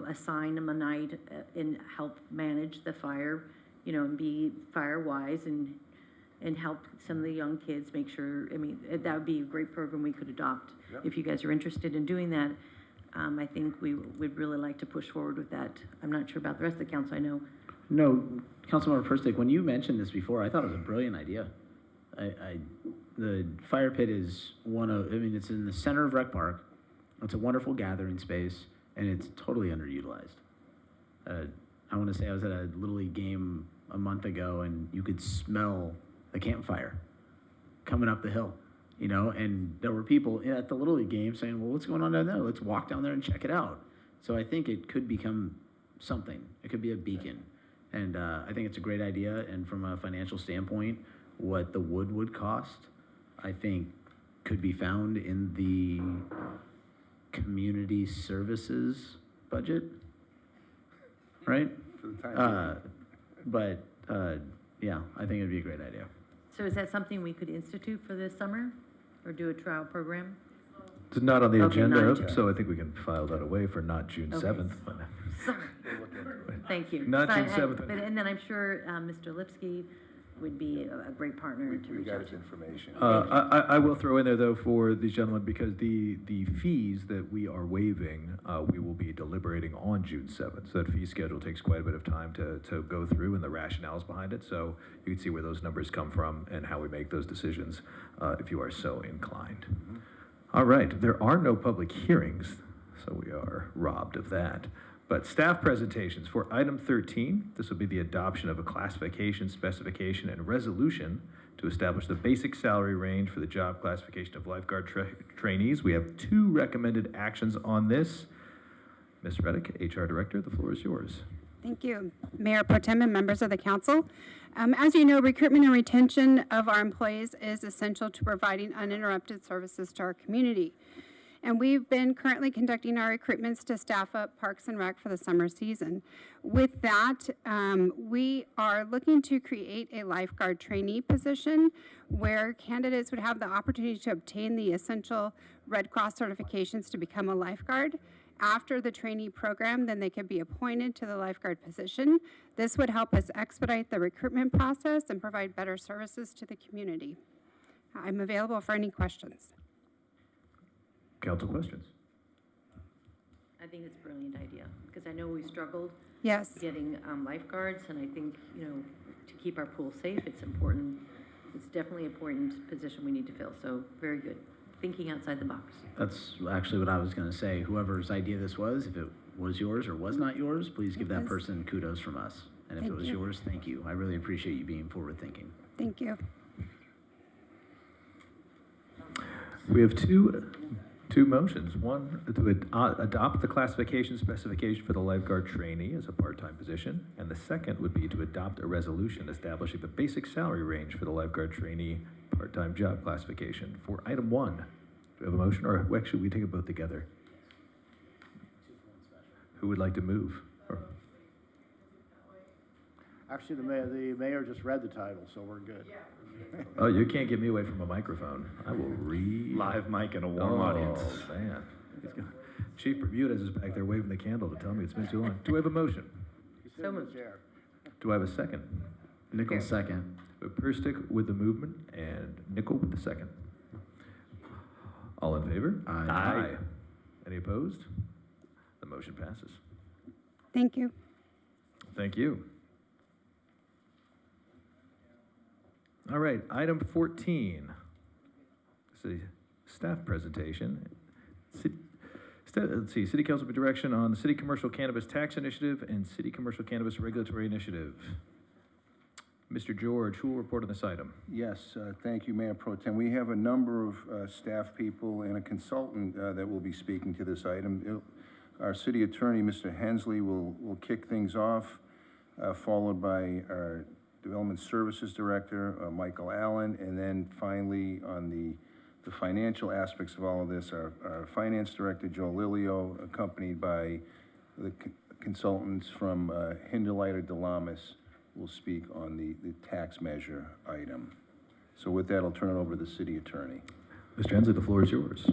D: assign them a night and help manage the fire, and be fire-wise and help some of the young kids make sure, that would be a great program we could adopt.
S: Yep.
D: If you guys are interested in doing that, I think we would really like to push forward with that. I'm not sure about the rest of the council, I know.
F: No, Councilmember Perstick, when you mentioned this before, I thought it was a brilliant idea. The fire pit is it's in the center of Rec Park. It's a wonderful gathering space, and it's totally underutilized. I want to say I was at a Little League game a month ago, and you could smell the campfire coming up the hill, and there were people at the Little League game saying, well, what's going on down there? Let's walk down there and check it out. So I think it could become something. It could be a beacon. And I think it's a great idea, and from a financial standpoint, what the wood would cost, I think, could be found in the community services budget, right?
S: For the time
F: Yeah, I think it'd be a great idea.
D: So is that something we could institute for this summer, or do a trial program?
A: It's not on the
D: Okay,
A: agenda,
D: not agenda.
A: so I think we can file that away for not June
D: Okay.
A: 7th.
D: Sorry. Thank you.
A: Not June
D: But
A: 7th.
D: and then I'm sure Mr. Lipsky would be a great partner to
S: We
D: reach
S: got
D: out
S: his
D: to.
S: information.
A: I will throw in there, though, for these gentlemen, because the fees that we are waiving, we will be deliberating on June 7th. So that fee schedule takes quite a bit of time to go through and the rationales behind it. So you can see where those numbers come from and how we make those decisions, if you are so inclined. All right, there are no public hearings, so we are robbed of that. But staff presentations for item 13, this will be the adoption of a classification, specification, and resolution to establish the basic salary range for the job classification of lifeguard trainees. We have 2 recommended actions on this. Ms. Reddick, HR Director, the floor is yours.
C: Thank you, Mayor Pro Tem and members of the council. As you know, recruitment and retention of our employees is essential to providing uninterrupted services to our community. And we've been currently conducting our recruitments to staff up Parks and Rec for the summer season. With that, we are looking to create a lifeguard trainee position where candidates would have the opportunity to obtain the essential Red Cross certifications to become a lifeguard. After the trainee program, then they could be appointed to the lifeguard position. This would help us expedite the recruitment process and provide better services to the community. I'm available for any questions.
A: Council questions?
D: I think it's a brilliant idea, because I know we struggled
C: Yes.
D: getting lifeguards, and I think, to keep our pool safe, it's important. It's definitely an important position we need to fill, so very good. Thinking outside the box.
F: That's actually what I was going to say. Whoever's idea this was, if it was yours or was not yours, please give that
C: Yes.
F: person kudos from us. And if
C: Thank
F: it was
C: you.
F: yours, thank you. I really appreciate you being forward-thinking.
C: Thank you.
A: We have two motions. One, to adopt the classification specification for the lifeguard trainee as a part-time position. And the second would be to adopt a resolution establishing the basic salary range for the lifeguard trainee part-time job classification. For item 1, do we have a motion? Or actually, we take it both together. Who would like to move?
G: Actually, the mayor just read the title, so we're good.
A: Oh, you can't get me away from a microphone. I will read.
U: Live mic and a warm audience.
A: Oh, man. Chief Bermudez is back there waving the candle to tell me it's been too long. Do we have a motion?
D: So moved.
A: Do I have a second?
F: Nickel second.
A: Perstick with the movement and Nickel with the second. All in favor?
F: Aye.
A: Any opposed? The motion passes.
C: Thank you.
A: Thank you. All right, item 14. This is staff presentation. Let's see, City Council direction on the City Commercial Cannabis Tax Initiative and City Commercial Cannabis Regulatory Initiative. Mr. George, who will report on this item?
S: Yes, thank you, Mayor Pro Tem. We have a number of staff people and a consultant that will be speaking to this item. Our city attorney, Mr. Hensley, will kick things off, followed by our Development Services Director, Michael Allen, and then finally on the financial aspects of all of this, our Finance Director, Joe Lilio, accompanied by the consultants from Hinderleiter Delamis, will speak on the tax measure item. So with that, I'll turn it over to the city attorney.
A: Mr. Hensley, the floor is yours.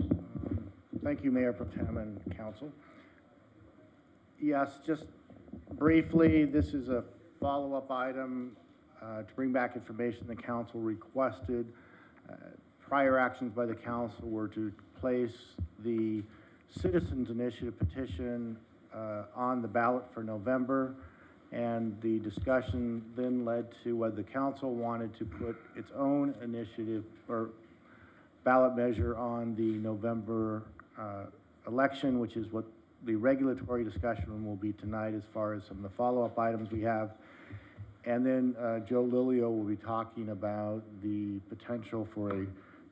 G: Thank you, Mayor Pro Tem and Council. Yes, just briefly, this is a follow-up item to bring back information the council requested. Prior actions by the council were to place the Citizens Initiative petition on the ballot for November, and the discussion then led to whether the council wanted to put its own initiative or ballot measure on the November election, which is what the regulatory discussion will be tonight as far as some of the follow-up items we have. And then Joe Lilio will be talking about the potential for a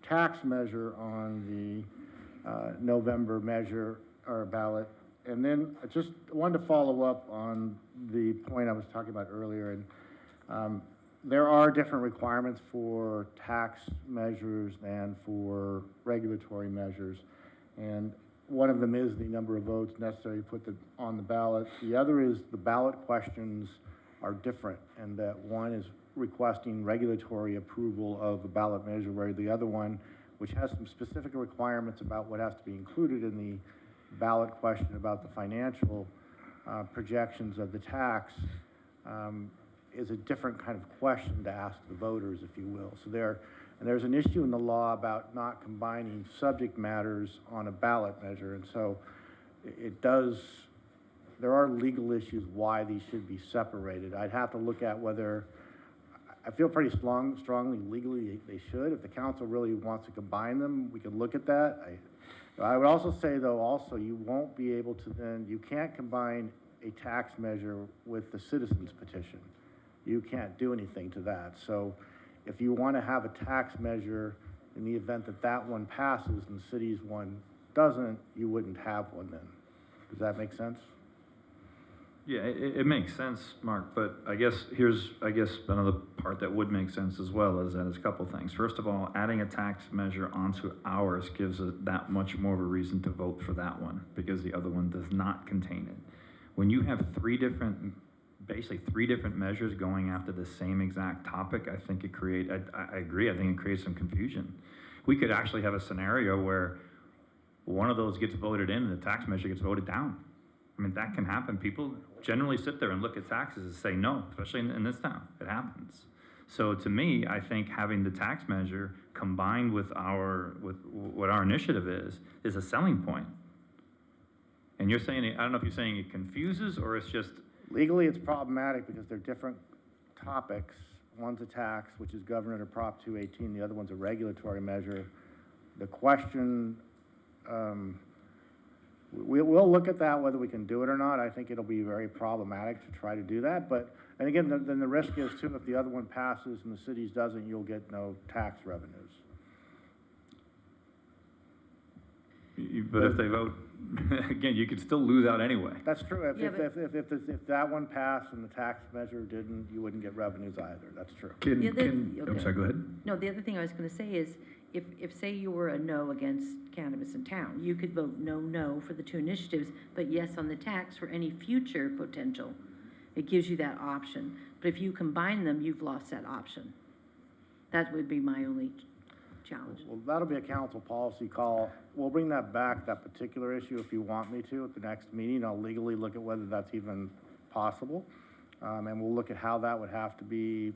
G: tax measure on the November measure or ballot. And then I just wanted to follow up on the point I was talking about earlier. And there are different requirements for tax measures than for regulatory measures. And one of them is the number of votes necessary to put on the ballot. The other is the ballot questions are different, and that one is requesting regulatory approval of a ballot measure, where the other one, which has some specific requirements about what has to be included in the ballot question about the financial projections of the tax, is a different kind of question to ask the voters, if you will. So there's an issue in the law about not combining subject matters on a ballot measure, and so there are legal issues why these should be separated. I'd have to look at whether, I feel pretty strongly legally they should. If the council really wants to combine them, we could look at that. I would also say, though, you won't be able to then, you can't combine a tax measure with the citizens petition. You can't do anything to that. So if you want to have a tax measure in the event that that one passes and the city's one doesn't, you wouldn't have one then. Does that make sense?
U: Yeah, it makes sense, Mark, but I guess another part that would make sense as well is that it's a couple things. First of all, adding a tax measure onto ours gives it that much more of a reason to vote for that one, because the other one does not contain it. When you have basically three different measures going after the same exact topic, I think I agree, I think it creates some confusion. We could actually have a scenario where one of those gets voted in and the tax measure gets voted down. I mean, that can happen. People generally sit there and look at taxes and say no, especially in this town. It happens. So to me, I think having the tax measure combined with what our initiative is a selling point. And you're saying, I don't know if you're saying it confuses or it's just...
G: Legally, it's problematic because they're different topics. One's a tax, which is governed under Prop 218. The other one's a regulatory measure. The question... We'll look at that, whether we can do it or not. I think it'll be very problematic to try to do that. And again, then the risk is too, if the other one passes and the city's doesn't, you'll get no tax revenues.
U: But if they vote, again, you could still lose out anyway.
G: That's true. If that one passed and the tax measure didn't, you wouldn't get revenues either. That's true.
A: I'm sorry, go ahead.
D: No, the other thing I was going to say is, if say you were a no against cannabis in town, you could vote no for the two initiatives, but yes on the tax for any future potential. It gives you that option. But if you combine them, you've lost that option. That would be my only challenge.
G: Well, that'll be a council policy call. We'll bring that back, that particular issue, if you want me to, at the next meeting. I'll legally look at whether that's even possible. And we'll look at how that would have to be.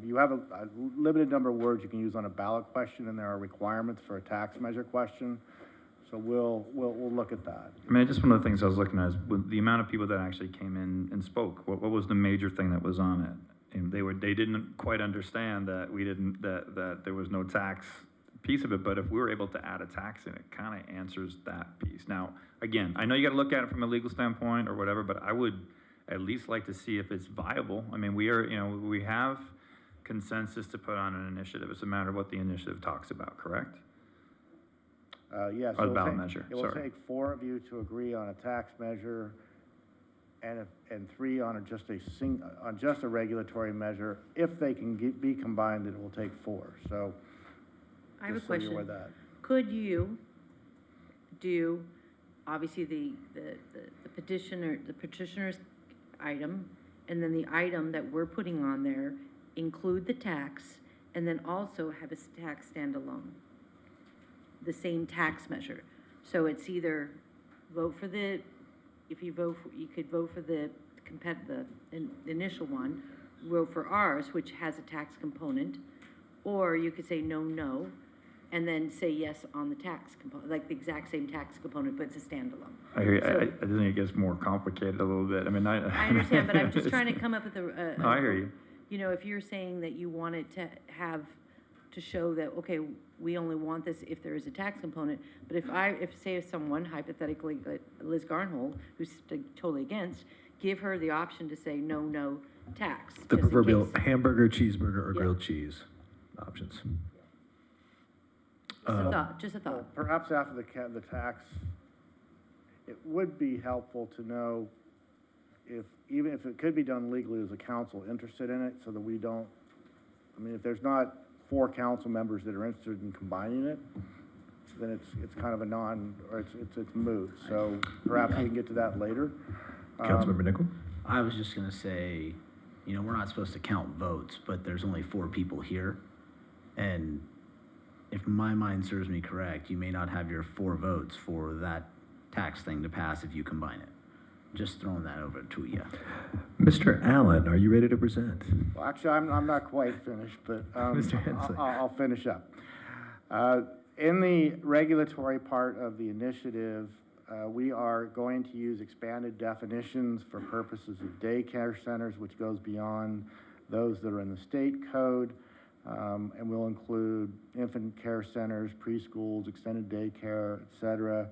G: You have a limited number of words you can use on a ballot question, and there are requirements for a tax measure question. So we'll look at that. I
U: mean, just one of the things I was looking at is with the amount of people that actually came in and spoke. What was the major thing that was on it? And they didn't quite understand that that there was no tax piece of it, but if we were able to add a tax in, it kind of answers that piece. Now, again, I know you got to look at it from a legal standpoint or whatever, but I would at least like to see if it's viable. I mean, we have consensus to put on an initiative. It's a matter of what the initiative talks about, correct?
G: Yes.
U: Or the ballot measure,
G: It will
U: sorry.
G: take 4 of you to agree on a tax measure and 3 on just a regulatory measure. If they can be combined, then it will take 4. So
D: I have a
G: just so you're
D: question.
G: aware of that.
D: Could you do, obviously, the petitioner's item, and then the item that we're putting on there, include the tax, and then also have a tax standalone? The same tax measure. So it's either vote for the, if you vote for, you could vote for the initial one, vote for ours, which has a tax component, or you could say no, and then say yes on the tax component, like the exact same tax component, but it's a standalone.
U: I hear you.
D: So-
U: I think it gets more complicated a little bit. I mean,
D: I understand, but I'm just trying to come up with
U: No, I hear you.
D: You know, if you're saying that you want it to show that, okay, we only want this if there is a tax component, but if someone, hypothetically, like Liz Garnhold, who's totally against, give her the option to say no tax.
A: The
D: just in
A: proverbial
D: case.
A: hamburger, cheeseburger, or
D: Yeah.
A: grilled cheese options.
D: Just a thought.
G: Perhaps after the tax, it would be helpful to know even if it could be done legally, is the council interested in it, so that we don't, I mean, if there's not 4 council members that are interested in combining it, then it's kind of it's moot. So perhaps we can get to that later.
A: Councilmember Nichol?
F: I was just gonna say, we're not supposed to count votes, but there's only 4 people here. And if my mind serves me correct, you may not have your 4 votes for that tax thing to pass if you combine it. Just throwing that over to you.
A: Mr. Allen, are you ready to present?
G: Well, actually, I'm not quite finished, but
A: Mr. Hensley.
G: I'll finish up. In the regulatory part of the initiative, we are going to use expanded definitions for purposes of daycare centers, which goes beyond those that are in the state code, and will include infant care centers, preschools, extended daycare, et cetera.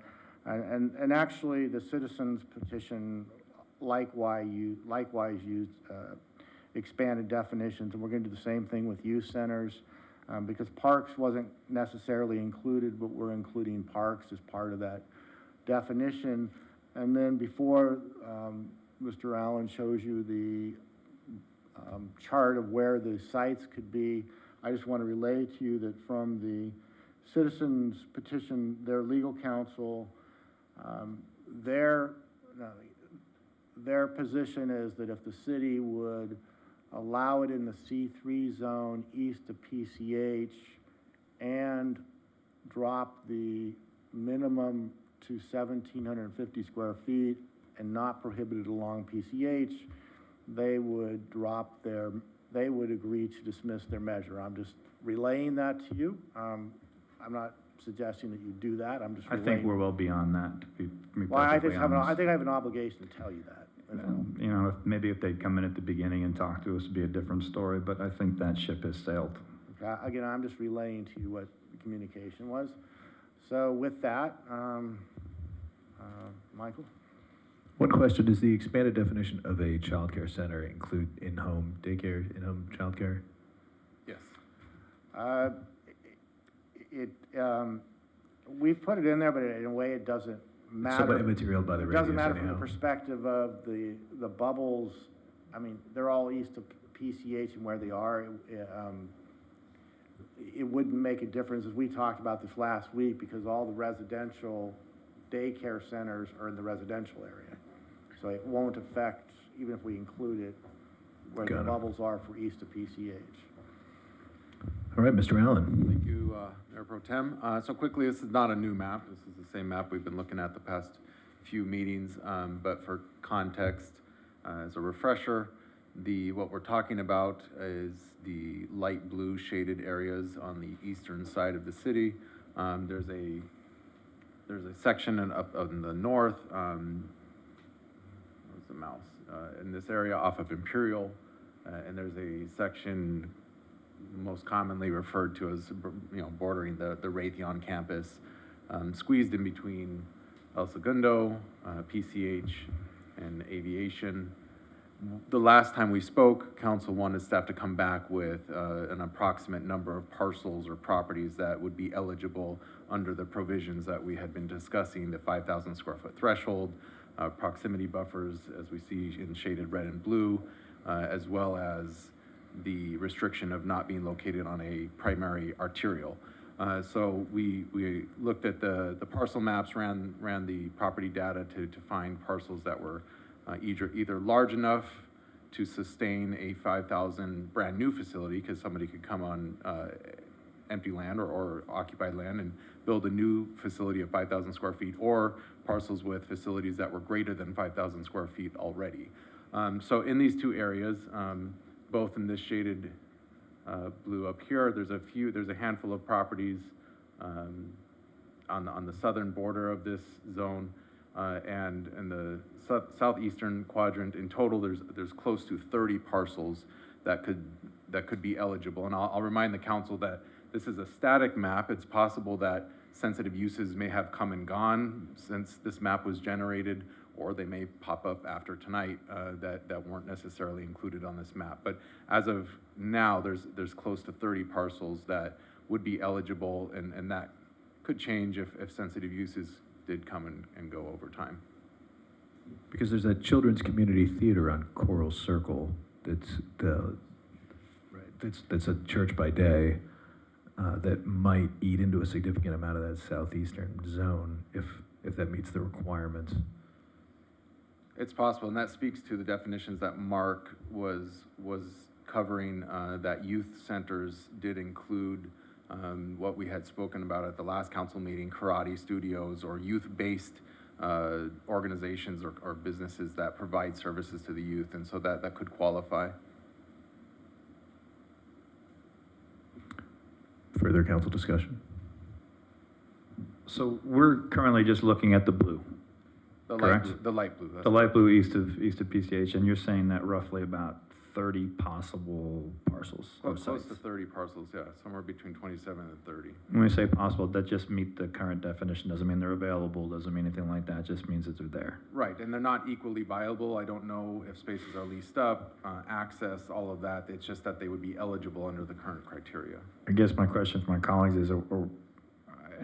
G: And actually, the citizens petition likewise used expanded definitions, and we're going to do the same thing with youth centers, because parks wasn't necessarily included, but we're including parks as part of that definition. And then before Mr. Allen shows you the chart of where the sites could be, I just want to relay to you that from the citizens petition, their legal counsel, their position is that if the city would allow it in the C3 zone east of PCH and drop the minimum to 1,750 square feet and not prohibit it along PCH, they would agree to dismiss their measure. I'm just relaying that to you. I'm not suggesting that you do that. I'm just
U: I
G: relaying.
U: think we're well beyond that, to be
G: Well, I
U: perfectly
G: think
U: honest.
G: I have an obligation to tell you that.
U: Maybe if they'd come in at the beginning and talk to us, it'd be a different story, but I think that ship has sailed.
G: Again, I'm just relaying to you what the communication was. So with that, Michael?
A: One question, does the expanded definition of a childcare center include in-home daycare, in-home childcare?
G: Yes. We've put it in there, but in a way it doesn't matter.
A: Somewhat immaterial by the
G: It doesn't
A: radius
G: matter from the
A: anyhow.
G: perspective of the bubbles. I mean, they're all east of PCH and where they are. It wouldn't make a difference, as we talked about this last week, because all the residential daycare centers are in the residential area. So it won't affect, even if we include it, where
A: Got
G: the
A: it.
G: bubbles are for east of PCH.
A: All right, Mr. Allen.
E: Thank you, Mayor Pro Tem. So quickly, this is not a new map. This is the same map we've been looking at the past few meetings. But for context, as a refresher, what we're talking about is the light blue shaded areas on the eastern side of the city. There's a section up in the north. Where's the mouse? In this area off of Imperial, and there's a section most commonly referred to as, bordering the Raytheon campus, squeezed in between El Segundo, PCH, and Aviation. The last time we spoke, council wanted staff to come back with an approximate number of parcels or properties that would be eligible under the provisions that we had been discussing, the 5,000 square foot threshold, proximity buffers, as we see in shaded red and blue, as well as the restriction of not being located on a primary arterial. So we looked at the parcel maps, ran the property data to find parcels that were either large enough to sustain a 5,000 brand new facility, because somebody could come on empty land or occupied land and build a new facility of 5,000 square feet, or parcels with facilities that were greater than 5,000 square feet already. So in these two areas, both in this shaded blue up here, there's a handful of properties on the southern border of this zone, and in the southeastern quadrant. In total, there's close to 30 parcels that could be eligible. And I'll remind the council that this is a static map. It's possible that sensitive uses may have come and gone since this map was generated, or they may pop up after tonight that weren't necessarily included on this map. But as of now, there's close to 30 parcels that would be eligible, and that could change if sensitive uses did come and go over time.
A: Because there's that children's community theater on Coral Circle that's a church by day that might eat into a significant amount of that southeastern zone if that meets the requirements.
E: It's possible, and that speaks to the definitions that Mark was covering, that youth centers did include what we had spoken about at the last council meeting, karate studios or youth-based organizations or businesses that provide services to the youth, and so that could qualify.
A: Further council discussion? So we're currently just looking at the blue. Correct?
E: The light blue.
A: The light blue east of PCH, and you're saying that roughly about 30 possible parcels or
E: Close
A: sites.
E: to 30 parcels, yeah, somewhere between 27 and 30.
A: When we say possible, that just meet the current definition, doesn't mean they're available, doesn't mean anything like that, just means that they're there.
E: Right, and they're not equally viable. I don't know if spaces are leased up, access, all of that. It's just that they would be eligible under the current criteria.
A: I guess my question for my colleagues is, and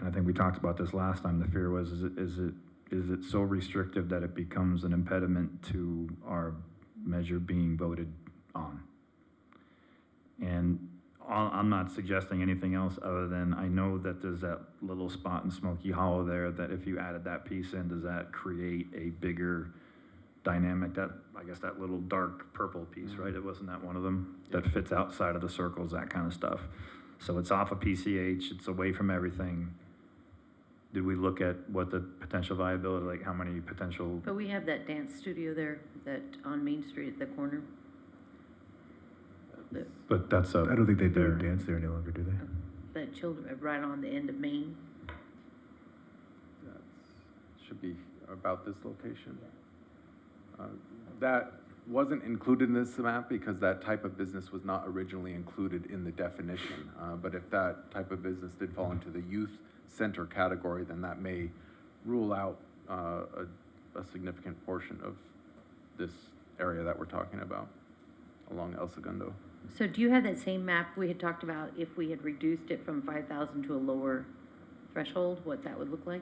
A: I think we talked about this last time, the fear was, is it so restrictive that it becomes an impediment to our measure being voted on? And I'm not suggesting anything else other than I know that there's that little spot in Smoky Hollow there that if you added that piece in, does that create a bigger dynamic? That, I guess that little dark purple piece, right? It wasn't that one of them that fits outside of the circles, that kind of stuff. So it's off of PCH, it's away from everything. Did we look at what the potential viability, like how many potential?
D: But we have that dance studio there, that on Main Street at the corner.
A: But that's I don't think they do dance there any longer, do they?
D: That children, right on the end of Main.
E: That should be about this location. That wasn't included in this map because that type of business was not originally included in the definition. But if that type of business did fall into the youth center category, then that may rule out a significant portion of this area that we're talking about along El Segundo.
D: So do you have that same map we had talked about if we had reduced it from 5,000 to a lower threshold, what that would look like?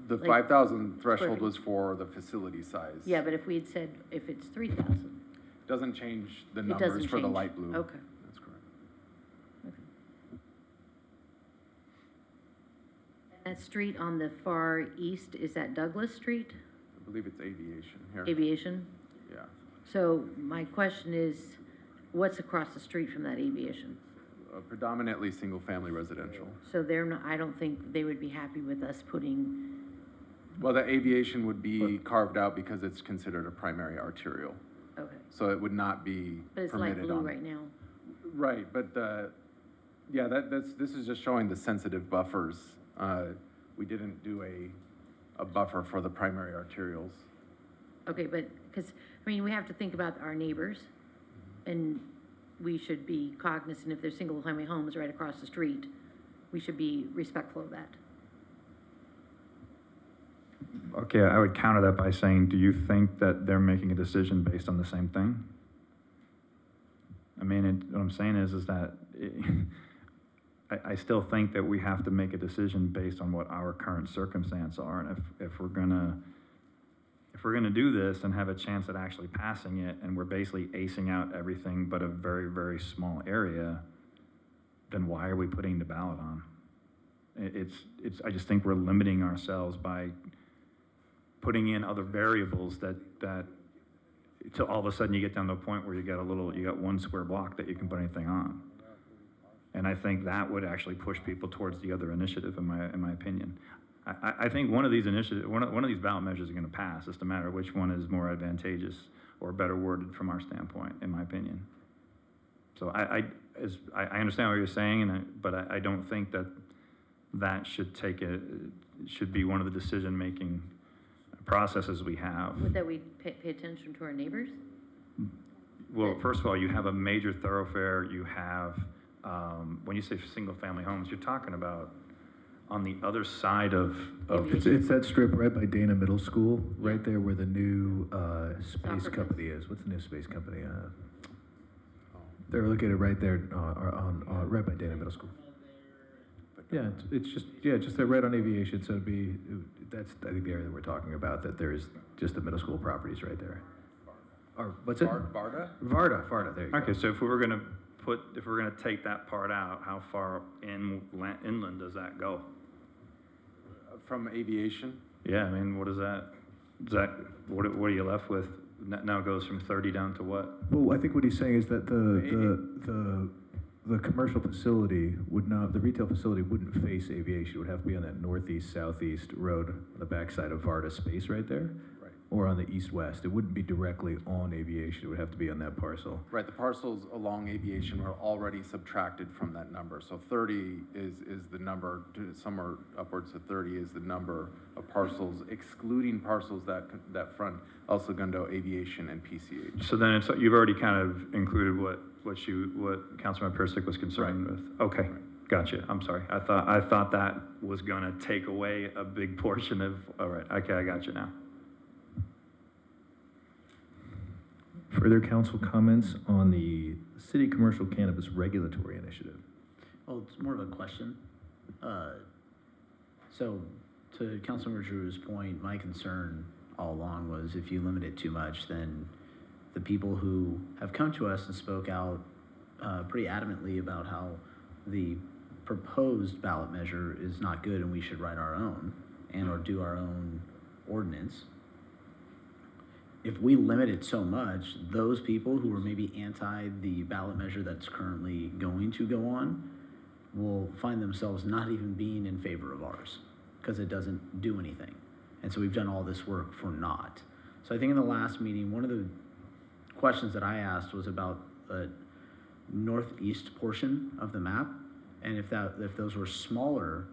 E: The
D: Like
E: 5,000 threshold
D: square
E: was for the facility size.
D: Yeah, but if we had said if it's 3,000.
E: Doesn't change the
D: It
E: numbers
D: doesn't
E: for the
D: change.
E: light blue.
D: Okay.
E: That's correct.
D: That street on the far east, is that Douglas Street?
E: I believe it's Aviation here.
D: Aviation?
E: Yeah.
D: So my question is, what's across the street from that Aviation?
E: Predominantly single-family residential.
D: So they're not, I don't think they would be happy with us putting,
E: Well, the Aviation would be carved out because it's considered a primary arterial.
D: okay.
E: So it would not be
D: But it's light
E: permitted
D: blue
E: on.
D: right now.
E: Right, but yeah, this is just showing the sensitive buffers. We didn't do a buffer for the primary arterials.
D: Okay, but, because, I mean, we have to think about our neighbors, and we should be cognizant if there's single-family homes right across the street. We should be respectful of that.
U: Okay, I would counter that by saying, do you think that they're making a decision based on the same thing? I mean, what I'm saying is that I still think that we have to make a decision based on what our current circumstances are, and if we're gonna do this and have a chance at actually passing it, and we're basically acing out everything but a very, very small area, then why are we putting the ballot on? I just think we're limiting ourselves by putting in other variables that till all of a sudden you get down to a point where you got one square block that you can put anything on. And I think that would actually push people towards the other initiative, in my opinion. I think one of these one of these ballot measures are going to pass. It's a matter of which one is more advantageous or better worded from our standpoint, in my opinion. So I understand what you're saying, but I don't think that should be one of the decision-making processes we have.
D: Would that we pay attention to our neighbors?
U: Well, first of all, you have a major thoroughfare. You have, when you say single-family homes, you're talking about on the other side of
A: It's that strip right by Dana Middle School, right there where the new space company is. What's the new space company? They're located right there right by Dana Middle School. Yeah, it's just right on Aviation. So that's I think the area that we're talking about. That there's just the middle school properties right there. Or what's it?
E: Varda?
A: Varda. There you go.
U: Okay, so if we're gonna take that part out, how far inland does that go?
E: From Aviation?
U: Yeah, I mean, what is that? What are you left with? Now it goes from 30 down to what?
A: Well, I think what he's saying is that the commercial facility the retail facility wouldn't face Aviation. It would have to be on that northeast-southeast road on the backside of Varda space right there.
E: Right.
A: Or on the east-west. It wouldn't be directly on Aviation. It would have to be on that parcel.
E: Right, the parcels along Aviation are already subtracted from that number. So 30 is the number, somewhere upwards of 30 is the number of parcels, excluding parcels that front El Segundo, Aviation, and PCH.
U: So then you've already kind of included what Councilman Persick was concerned with. Okay, gotcha. I'm sorry. I thought that was gonna take away a big portion of, all right, okay, I got you now. Further council comments on the city commercial cannabis regulatory initiative?
F: Well, it's more of a question. So to Councilmember Drew's point, my concern all along was if you limit it too much, then the people who have come to us and spoke out pretty adamantly about how the proposed ballot measure is not good and we should write our own or do our own ordinance. If we limit it so much, those people who are maybe anti the ballot measure that's currently going to go on will find themselves not even being in favor of ours because it doesn't do anything. And so we've done all this work for naught. So I think in the last meeting, one of the questions that I asked was about the northeast portion of the map, and if those were smaller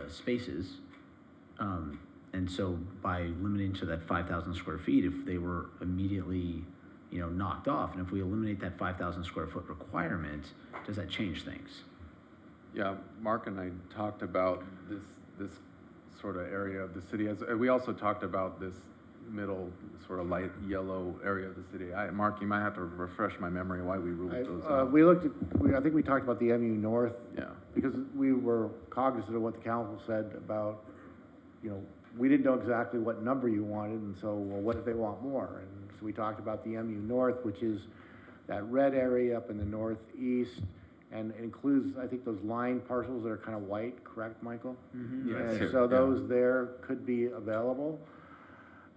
F: spaces, and so by limiting to that 5,000 square feet, if they were immediately, knocked off, and if we eliminate that 5,000 square foot requirement, does that change things?
E: Yeah, Mark and I talked about this sort of area of the city. We also talked about this middle sort of light yellow area of the city. Mark, you might have to refresh my memory why we ruled those out.
G: I think we talked about the MU North.
E: Yeah.
G: Because we were cognizant of what the council said about, we didn't know exactly what number you wanted, and so, well, what if they want more? And so we talked about the MU North, which is that red area up in the northeast, and it includes, I think, those line parcels that are kind of white, correct, Michael?
F: Mm-hmm.
G: And so those there could be available.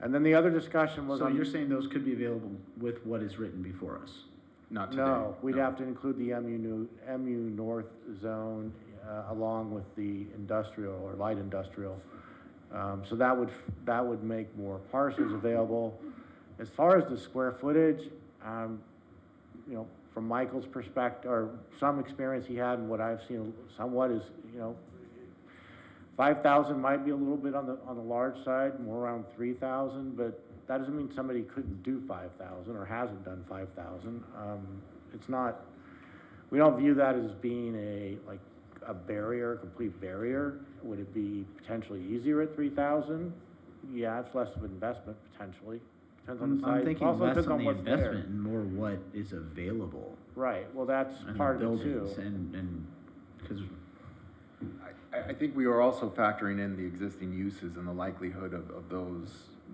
G: And then the other discussion was
F: So you're saying those could be available with what is written before us?
E: Not today.
G: No, we'd have to include the MU North zone along with the industrial or light industrial. So that would make more parcels available. As far as the square footage, from Michael's perspective, or some experience he had and what I've seen somewhat is, 5,000 might be a little bit on the large side, more around 3,000, but that doesn't mean somebody couldn't do 5,000 or hasn't done 5,000. it's not, we don't view that as being a barrier, a complete barrier. Would it be potentially easier at 3,000? Yeah, it's less of an investment potentially. Depends on the size.
F: I'm thinking
G: Also
F: less
G: depends
F: on the
G: what's there.
F: investment and more what is available.
G: Right, well, that's
F: I think
G: part of it too.
F: buildings and, because
E: I think we are also factoring in the existing uses and the likelihood of those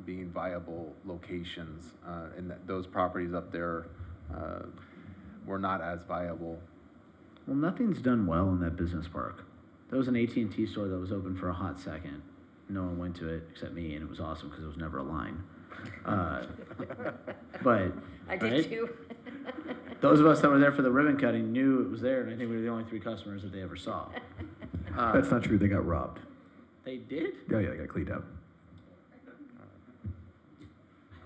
E: being viable locations. And that those properties up there were not as viable.
F: well, nothing's done well in that business park. There was an AT&T store that was open for a hot second. No one went to it except me, and it was awesome because there was never a line. But
D: I did
F: right?
D: too.
F: Those of us that were there for the ribbon cutting knew it was there, and I think we were the only 3 customers that they ever saw.
A: That's not true, they got robbed.
F: They did?
A: Yeah, they got cleaned up.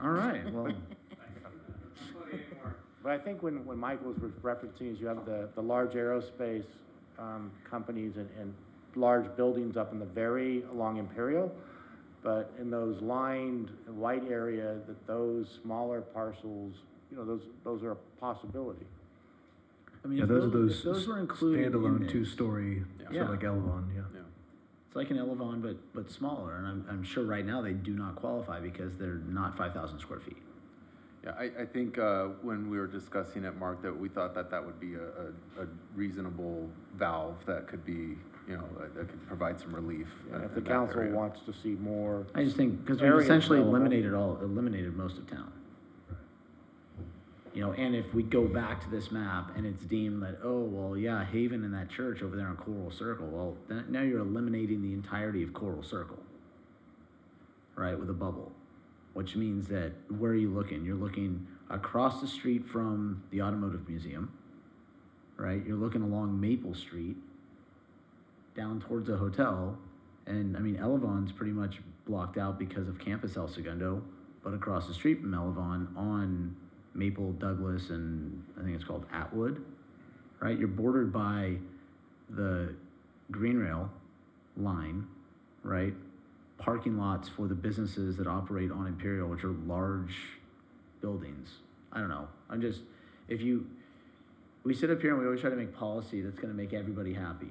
F: All right, well,
G: But I think when Michael was referencing is you have the large aerospace companies and large buildings up in the along Imperial, but in those lined white area, that those smaller parcels, you know, those are a possibility.
F: I mean,
A: Yeah,
F: if
A: those are
F: if
A: those
F: those were included in
A: standalone
F: this-
A: 2-story, sort
F: Yeah.
A: of like Elevon, yeah.
F: It's like an Elevon, but smaller, and I'm sure right now they do not qualify because they're not 5,000 square feet.
E: Yeah, I think when we were discussing it, Mark, that we thought that would be a reasonable valve that could be, you know, that could provide some relief.
G: If the
E: in that
G: council
E: area.
G: wants to see more.
F: I just think, because we've
G: areas
F: essentially
G: available.
F: eliminated most of town. You know, and if we go back to this map and it's deemed that, oh, well, yeah, Haven and that church over there on Coral Circle, well, then, now you're eliminating the entirety of Coral Circle, right, with a bubble, which means that, where are you looking? You're looking across the street from the Automotive Museum, right? You're looking along Maple Street, down towards a hotel, and, I mean, Elevon's pretty much blocked out because of Campus El Segundo, but across the street from Elevon on Maple, Douglas, and I think it's called Atwood, right? You're bordered by the green rail line, right? Parking lots for the businesses that operate on Imperial, which are large buildings. I don't know. We sit up here and we always try to make policy that's gonna make everybody happy,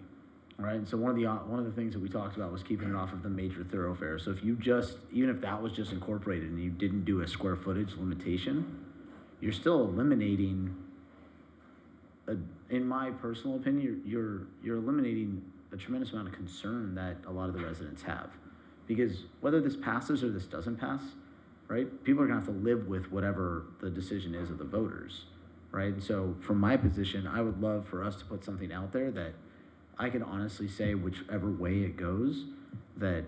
F: all right? And so one of the things that we talked about was keeping it off of the major thoroughfares. So if you even if that was just incorporated and you didn't do a square footage limitation, you're still eliminating, in my personal opinion, you're eliminating a tremendous amount of concern that a lot of the residents have. Because whether this passes or this doesn't pass, right, people are gonna have to live with whatever the decision is of the voters, right? And so from my position, I would love for us to put something out there that I can honestly say, whichever way it goes, that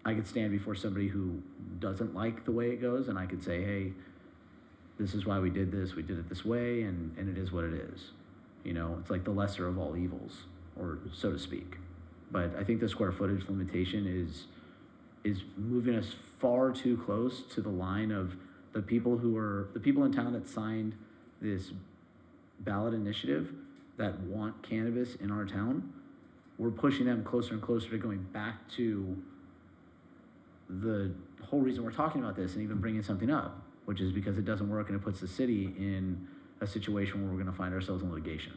F: I could stand before somebody who doesn't like the way it goes, and I could say, hey, this is why we did this, we did it this way, and it is what it is. You know, it's like the lesser of all evils, or so to speak. But I think the square footage limitation is moving us far too close to the line of the people in town that signed this ballot initiative that want cannabis in our town. We're pushing them closer and closer to going back to the whole reason we're talking about this and even bringing something up, which is because it doesn't work and it puts the city in a situation where we're gonna find ourselves in litigation.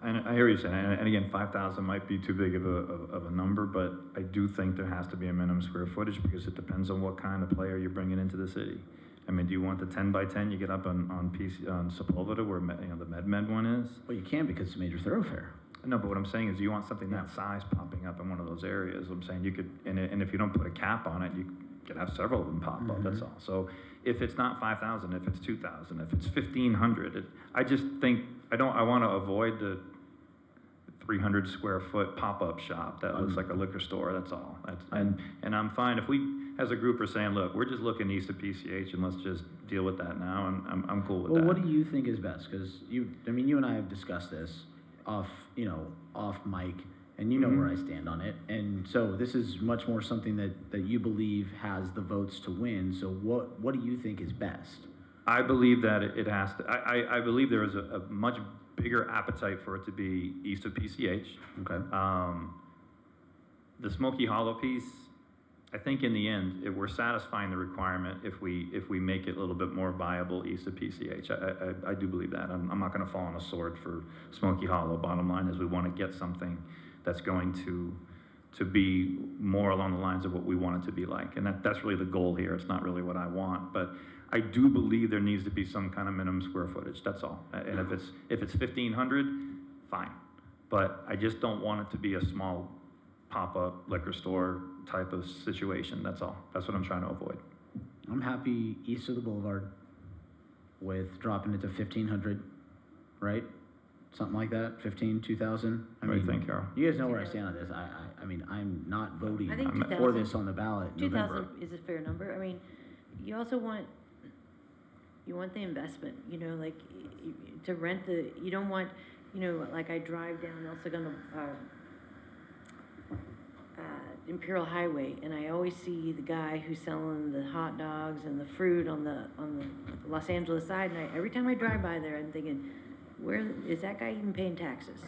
U: And I hear you saying, and again, 5,000 might be too big of a number, but I do think there has to be a minimum square footage because it depends on what kind of player you're bringing into the city. I mean, do you want the 10 by 10 you get up on Sepulveda where, you know, the MedMed one is?
F: Well, you can because it's a major thoroughfare.
U: No, but what I'm saying is you want something that size popping up in one of those areas. I'm saying you could, and if you don't put a cap on it, you could have several of them pop up, that's all. So if it's not 5,000, if it's 2,000, if it's 1,500, I just think, I want to avoid the 300 square foot pop-up shop that looks like a liquor store, that's all. And I'm fine if we, as a group, are saying, look, we're just looking east of PCH and let's just deal with that now, and I'm cool with that.
F: Well, what do you think is best? Because you and I have discussed this off mic, and you know where I stand on it. And so this is much more something that you believe has the votes to win. So what do you think is best?
U: I believe that it has to, I believe there is a much bigger appetite for it to be east of PCH.
F: Okay.
U: The Smoky Hollow piece, I think in the end, if we're satisfying the requirement, if we make it a little bit more viable east of PCH, I do believe that. I'm not gonna fall on a sword for Smoky Hollow. Bottom line is we wanna get something that's going to be more along the lines of what we want it to be like. And that's really the goal here. It's not really what I want, but I do believe there needs to be some kind of minimum square footage, that's all. And if it's 1,500, fine. But I just don't want it to be a small pop-up liquor store type of situation, that's all. That's what I'm trying to avoid.
F: I'm happy east of the boulevard with dropping it to 1,500, right? Something like that, 15, 2,000.
U: What do you think, Carol?
F: You guys know where I stand on this. I mean, I'm not voting
D: I think
F: for
D: 2,000
F: this on the ballot in November.
D: 2,000 is a fair number. I mean, you also want, the investment, like, to rent you don't want, like I drive down El Segundo, Imperial Highway, and I always see the guy who's selling the hot dogs and the fruit on the Los Angeles side, and every time I drive by there, I'm thinking, where is that guy even paying taxes?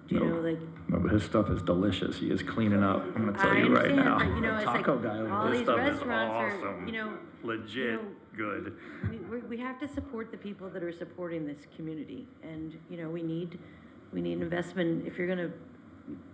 D: Do you know, like?
U: No, but his stuff is delicious. He is cleaning up. I'm gonna tell
D: I
U: you right
D: understand,
U: now.
D: but, it's like
F: Taco guy over
D: all
U: This
D: these
U: stuff is
D: restaurants
U: awesome.
D: are,
U: Legit good.
D: we have to support the people that are supporting this community, and, we need investment. If you're gonna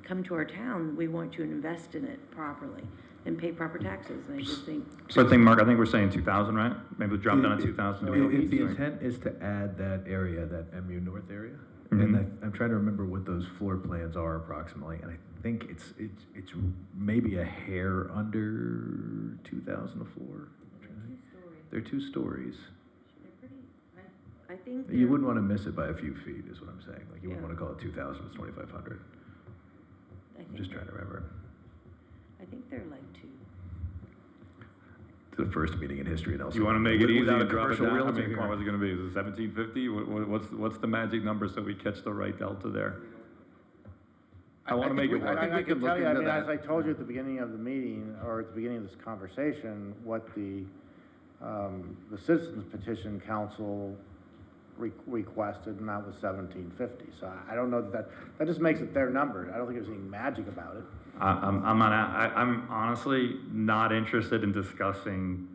D: come to our town, we want you to invest in it properly and pay proper taxes, and I just think.
U: So I think, Mark, I think we're saying 2,000, right? Maybe we'll drop down to 2,000.
A: If the intent is to add that area, that MU North area, and I'm trying to remember what those floor plans are approximately, and I think it's maybe a hair under 2,000 a floor. They're 2 stories.
D: I think
A: You wouldn't want to miss it by a few feet, is what I'm saying. Like, you wouldn't
D: Yeah.
A: want to call it 2,000, it's 2,500. I'm just trying to remember.
D: I think they're like 2.
A: The first meeting in history in El
U: You want to make it easy
A: without
U: and
A: a
U: drop it
A: commercial
U: down? I
A: realtor
U: mean, come on,
A: here.
U: what's it going to be? Is it 1,750? What's the magic number so we catch the right delta there? I want to make it work.
G: I can tell you, as I told you at the beginning of the meeting, or at the beginning of this conversation, what the Citizens Petition Council requested, and that was 1,750. So I don't know that just makes it their number. I don't think there's any magic about it.
U: I'm honestly not interested in discussing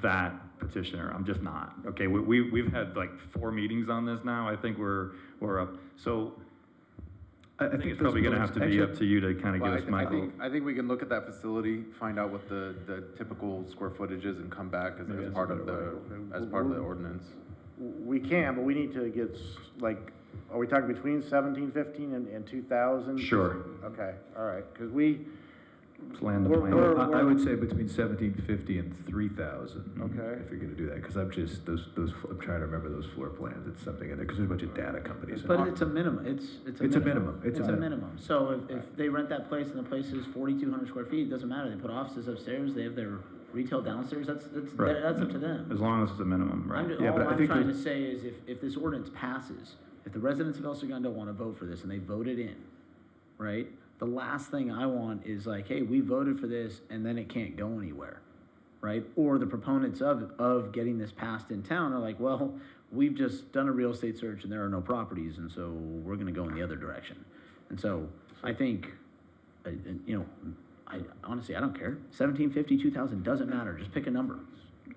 U: that petitioner. I'm just not. Okay, we've had like 4 meetings on this now. I think we're up. So I think it's probably going to have to be up to you to kind of give us Michael.
E: I think we can look at that facility, find out what the typical square footage is, and come back as part of the ordinance.
G: We can, but we need to get, are we talking between 1,750 and 2,000?
U: Sure.
G: Okay, all right, because
U: Let's land the plane.
A: I would say between 1,750 and 3,000.
G: Okay.
A: If you're going to do that, because I'm just I'm trying to remember those floor plans. It's something in there because there's a bunch of data companies.
F: But it's a minimum. It's a minimum.
A: It's
F: a minimum. So if they rent that place and the place is 4,200 square feet, it doesn't matter. They put offices upstairs. They have their retail downstairs. That's up to them.
U: As long as it's a minimum, right?
F: All I'm trying to say is if this ordinance passes, if the residents of El Segundo want to vote for this and they vote it in, right? The last thing I want is like, hey, we voted for this and then it can't go anywhere, right? Or the proponents of getting this passed in town are like, well, we've just done a real estate search and there are no properties, and so we're going to go in the other direction. And so I think, I honestly, I don't care. 1,750, 2,000 doesn't matter. Just pick a number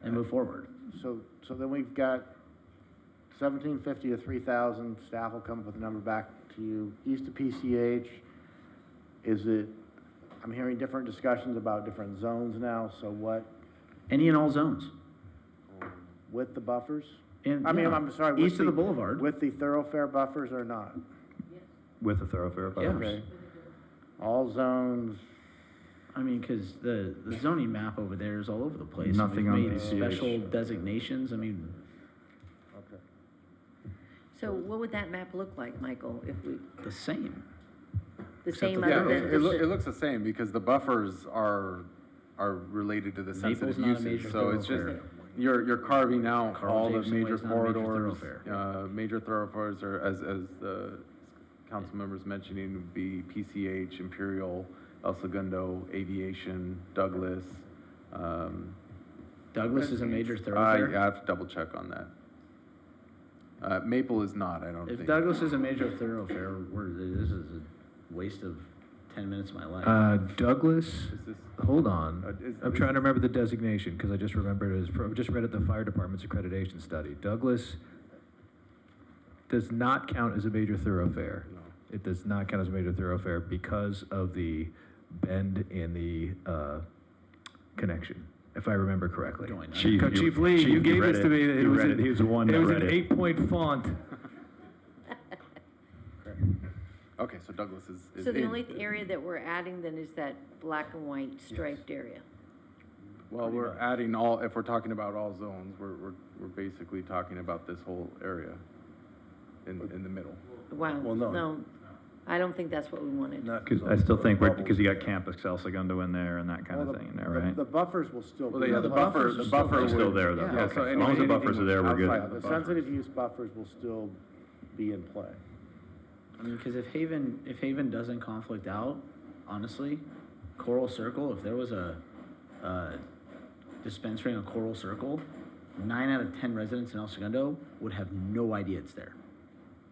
F: and move forward.
G: So then we've got 1,750 to 3,000. Staff will come up with a number back to you. East of PCH, I'm hearing different discussions about different zones now, so what?
F: Any and all zones.
G: With the buffers?
F: I'm sorry. East of the boulevard.
G: With the thoroughfare buffers or not?
U: With the thoroughfare buffers.
G: Okay. All zones.
F: I mean, because the zoning map over there is all over the place.
U: Nothing
F: We've
U: on
F: made
U: PCH.
F: special designations. I mean,
G: Okay.
D: So what would that map look like, Michael, if we,
F: the same.
D: the same
E: Yeah,
D: other than?
E: it looks the same because the buffers are related to the
F: Maple's
E: sensitive
F: not a
E: uses.
F: major
E: So it's just,
F: thoroughfare.
E: you're carving out
F: Carl
E: all the
F: Jameson
E: major
F: Way's not a major
E: corridors.
F: thoroughfare.
E: Major thoroughfares are, as the council members mentioning, would be PCH, Imperial, El Segundo, Aviation, Douglas.
F: Douglas is a major thoroughfare?
E: I have to double check on that. Maple is not, I don't think.
F: If Douglas is a major thoroughfare, this is a waste of 10 minutes of my life.
A: Douglas, hold on. I'm trying to remember the designation, because I just remembered it as, just read it, the fire department's accreditation study. Douglas does not count as a major thoroughfare.
E: No.
A: It does not count as a major thoroughfare because of the bend in the, connection, if I remember correctly.
U: Chief,
A: Chief Lee, you gave
U: read
A: this to me.
U: it. You read it. He was the one that
A: It was
U: read
A: an
U: it.
A: 8-point font.
E: Okay, so Douglas is
D: So the
E: in.
D: only area that we're adding then is that black and white striped area.
E: Well, we're adding all, if we're talking about all zones, we're basically talking about this whole area in the middle.
D: Wow,
S: Well, no.
D: no, I don't think that's what we wanted.
S: Not
U: Because I still think because you got Campus El Segundo in there and that kind of thing in there, right?
G: The buffers will still be.
E: Well, yeah, the buffer
G: will
U: It's still
E: would-
U: there, though.
E: Yeah,
U: Okay.
E: so
U: As long as the buffers are there, we're good.
G: outside, the sensitive use buffers will still be in play.
F: I mean, because if Haven doesn't conflict out, honestly, Coral Circle, if there was a dispensary on Coral Circle, 9 out of 10 residents in El Segundo would have no idea it's there.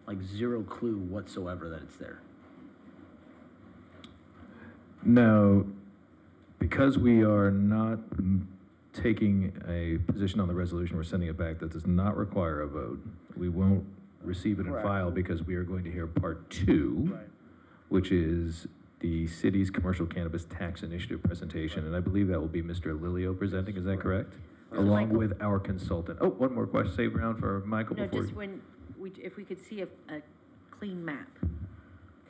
F: Like zero clue whatsoever that it's there.
A: No, because we are not taking a position on the resolution, we're sending it back, that does not require a vote. We won't receive it and
G: Correct.
A: file because we are going to hear part 2,
G: Right.
A: which is the city's commercial cannabis tax initiative presentation, and I believe that will be Mr. Lilio presenting, is that correct? Along
D: Michael.
A: with our consultant. Oh, one more question, save round for Michael
D: No,
A: before.
D: just when, if we could see a clean map.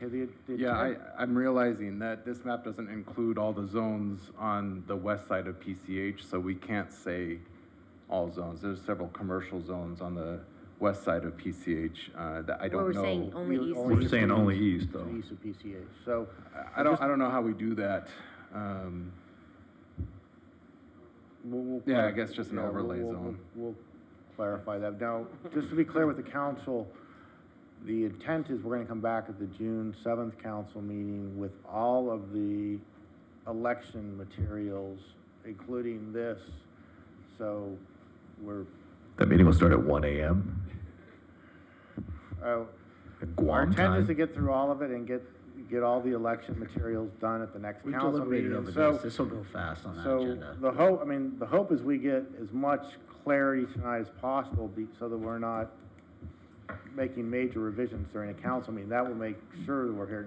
G: Okay, the
E: Yeah,
G: intent-
E: I'm realizing that this map doesn't include all the zones on the west side of PCH, so we can't say all zones. There's several commercial zones on the west side of PCH that I
D: Well,
E: don't
D: we're
E: know.
D: saying only
G: You
D: east.
G: only
U: We're saying only east,
G: to
U: though.
G: the east of PCH. So,
E: I don't know how we do that.
G: we'll.
E: Yeah, I guess just an
G: yeah,
E: overlay
G: we'll-
E: zone.
G: We'll clarify that. Now, just to be clear with the council, the intent is we're gonna come back at the June 7th council meeting with all of the election materials, including this. So we're,
A: That meeting will start at 1 a.m.
G: our
A: Guam
G: intent is
A: time.
G: to get through all of it and get all the election materials done at the next
F: We've
G: council
F: deliberated
G: meeting.
F: over
G: So,
F: this. This will go fast on that
G: so
F: agenda.
G: the hope is we get as much clarity tonight as possible so that we're not making major revisions during a council meeting. That will make sure that we're here.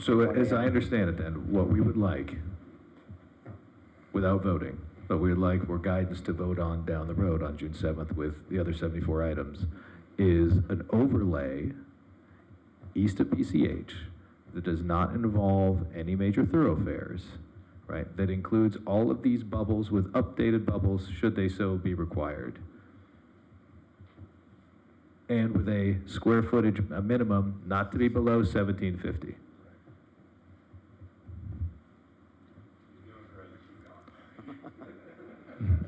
A: So as I understand it then, what we would like, without voting, but we would like for guidance to vote on down the road on June 7th with the other 74 items, is an overlay east of PCH that does not involve any major thoroughfares, right? That includes all of these bubbles with updated bubbles, should they so be required. And with a square footage, a minimum, not to be below 1750.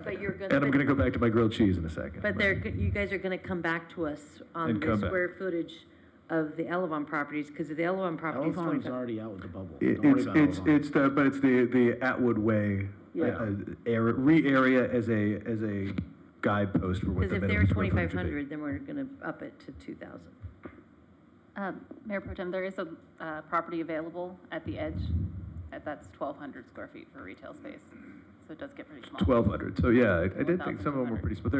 D: But you're gonna.
A: And I'm gonna go back to my grilled cheese in a second.
D: But you guys are gonna come back to us on
A: And
D: the
A: come back.
D: square footage of the Elevon properties, because the Elevon property is
F: Elevon's
D: 25.
F: already out with the bubble.
A: It's,
F: Don't worry about
A: it's
F: Elevon.
A: but it's the Atwood Way,
F: Yeah.
A: re-area as a guidepost for what
D: Because
A: the
D: if they're
A: minimum square footage should be.
D: 2,500, then we're gonna up it to 2,000.
T: Mayor Pro Tem, there is a property available at the edge, that's 1,200 square feet for retail space, so it does get pretty small.
A: 1,200, so yeah, I did think some of them were
T: 1,200.
A: pretty small,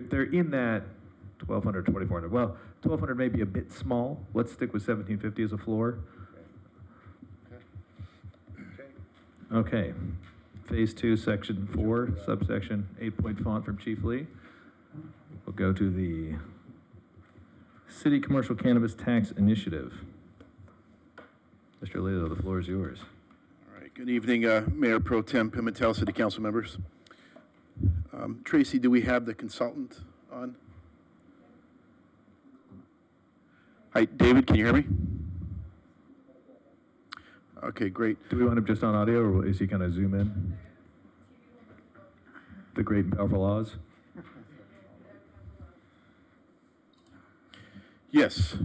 A: they're in that 1,200, 2,400, well, 1,200 may be a bit small, let's stick with 1,750 as a floor. Okay, Phase 2, Section 4, subsection 8-point font from Chief Lee. We'll go to the City Commercial Cannabis Tax Initiative. Mr. Leo, the floor is yours.
S: All right, good evening, Mayor Pro Tem, Pimentel, City Council members. Tracy, do we have the consultant on? Hi, David, can you hear me? Okay, great.
A: Do we want him just on audio, or is he gonna zoom in? The great and powerful Oz?
S: Yes,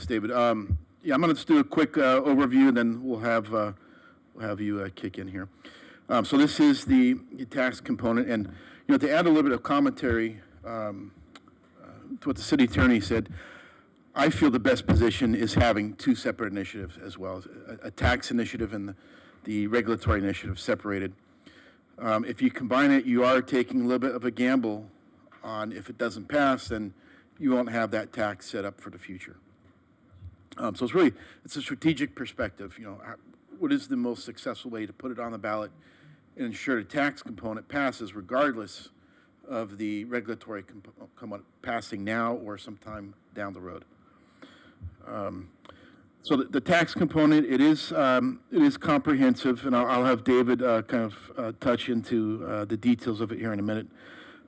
S: David. Yeah, I'm going to just do a quick overview, and then we'll have you kick in here. So this is the tax component, and to add a little bit of commentary to what the city attorney said, I feel the best position is having two separate initiatives as well, a tax initiative and
K: the regulatory initiative separated. If you combine it, you are taking a little bit of a gamble on if it doesn't pass, then you won't have that tax set up for the future. So it's a strategic perspective. What is the most successful way to put it on the ballot and ensure the tax component passes regardless of the regulatory component passing now or sometime down the road. So the tax component, it is comprehensive, and I'll have David touch into the details of it here in a minute.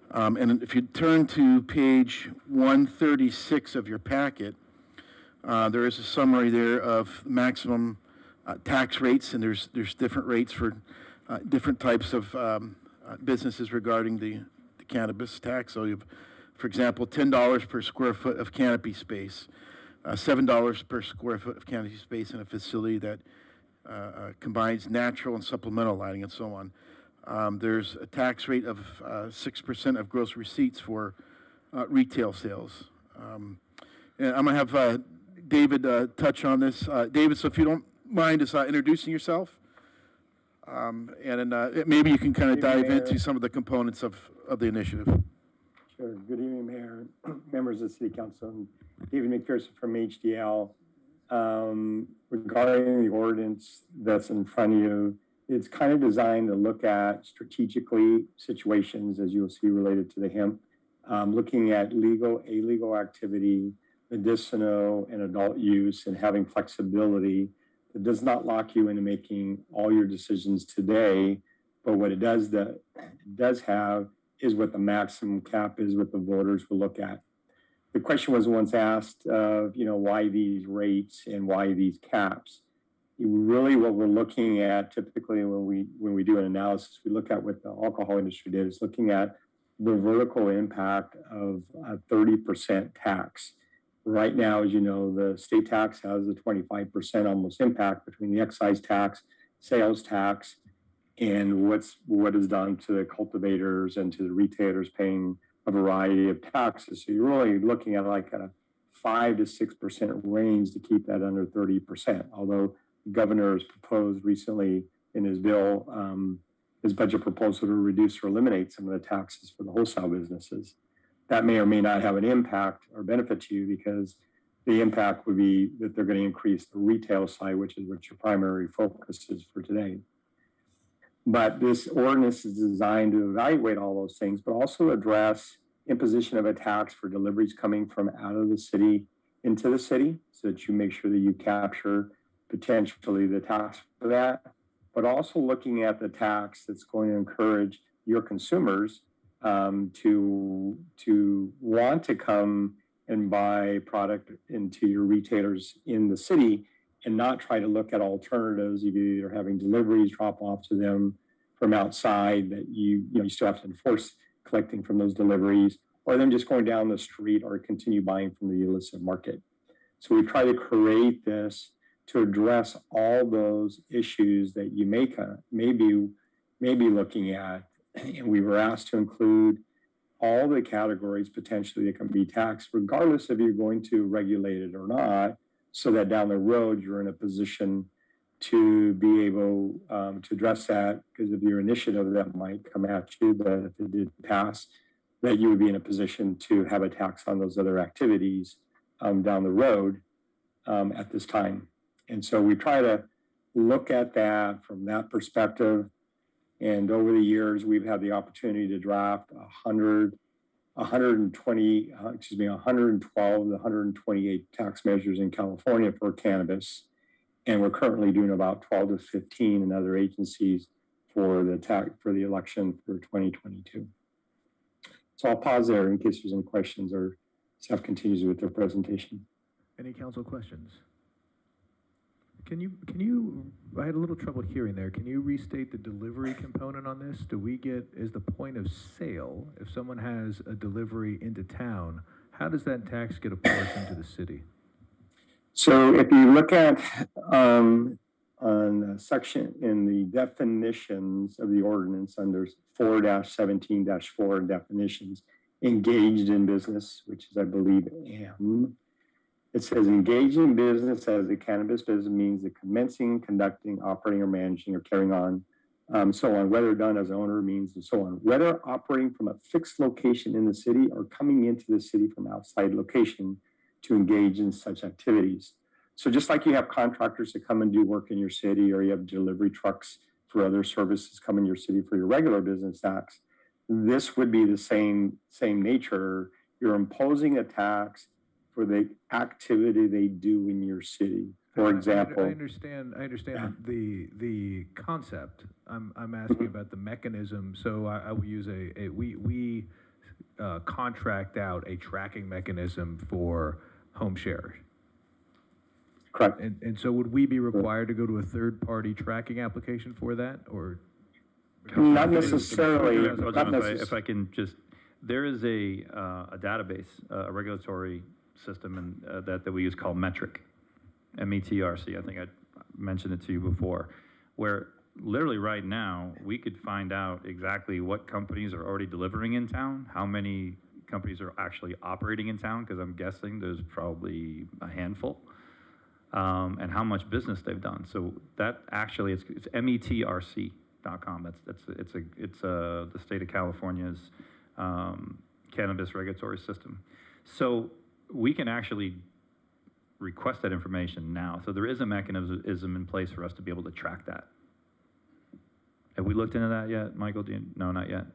K: And if you turn to page 136 of your packet, there is a summary there of maximum tax rates, and there's different rates for different types of businesses regarding the cannabis tax. So you have, for example, $10 per square foot of canopy space, $7 per square foot of canopy space in a facility that combines natural and supplemental lighting and so on. There's a tax rate of 6% of gross receipts for retail sales. And I'm going to have David touch on this. David, so if you don't mind just introducing yourself, and then maybe you can kind of dive into some of the components of the initiative.
H: Sure. Good evening, Mayor, members of the City Council. David McPherson from HDL. Regarding the ordinance that's in front of you, it's kind of designed to look at strategically situations, as you'll see, related to the hemp, looking at legal, illegal activity, medicinal, and adult use, and having flexibility that does not lock you into making all your decisions today, but what it does have is what the maximum cap is, what the voters will look at. The question was once asked of, why these rates and why these caps? Really what we're looking at typically when we do an analysis, we look at what the alcohol industry did, is looking at the vertical impact of a 30% tax. Right now, as you know, the state tax has a 25% almost impact between the excise tax, sales tax, and what is done to the cultivators and to the retailers paying a variety of taxes. So you're really looking at like a 5 to 6% range to keep that under 30%. Although the governor has proposed recently in his bill, his budget proposal to reduce or eliminate some of the taxes for the wholesale businesses. That may or may not have an impact or benefit to you, because the impact would be that they're going to increase the retail side, which is what your primary focus is for today. But this ordinance is designed to evaluate all those things, but also address imposition of a tax for deliveries coming from out of the city into the city, so that you make sure that you capture potentially the tax for that, but also looking at the tax that's going to encourage your consumers to want to come and buy product into your retailers in the city, and not try to look at alternatives of either having deliveries drop off to them from outside that you still have to enforce collecting from those deliveries, or them just going down the street or continue buying from the illicit market. So we try to create this to address all those issues that you may be looking at. And we were asked to include all the categories potentially that can be taxed, regardless if you're going to regulate it or not, so that down the road you're in a position to be able to address that because of your initiative that might come at you, but if it did pass, that you would be in a position to have a tax on those other activities down the road at this time. And so we try to look at that from that perspective. And over the years, we've had the opportunity to draft 112 to 128 tax measures in California for cannabis. And we're currently doing about 12 to 15 in other agencies for the election for 2022. So I'll pause there in case there's any questions or staff continues with their presentation.
A: Any council questions? Can you, I had a little trouble hearing there. Can you restate the delivery component on this? Is the point of sale, if someone has a delivery into town, how does that tax get apportioned to the city?
H: So if you look at on a section in the definitions of the ordinance under 4-17-4 definitions, engaged in business, which is, I believe, M, It says engage in business as a cannabis business means the commencing, conducting, operating, or managing, or carrying on, so on. Whether done as an owner means and so on. Whether operating from a fixed location in the city or coming into the city from outside location to engage in such activities. So just like you have contractors that come and do work in your city, or you have delivery trucks for other services come in your city for your regular business tax, this would be the same nature. You're imposing a tax for the activity they do in your city. For example,
A: I understand the concept. I'm asking about the mechanism. So I will use we contract out a tracking mechanism for home shares.
H: Correct.
A: And so would we be required to go to a third-party tracking application for that, or?
H: Not necessarily.
A: If I can just, there is a database, a regulatory system that we use called Metric, METRC. I think I mentioned it to you before, where literally right now we could find out exactly what companies are already delivering in town, how many companies are actually operating in town, because I'm guessing there's probably a handful, and how much business they've done. So that actually it's METRC.com. It's the state of California's cannabis regulatory system. So we can actually request that information now. So there is a mechanism in place for us to be able to track that. Have we looked into that yet, Michael? No, not yet.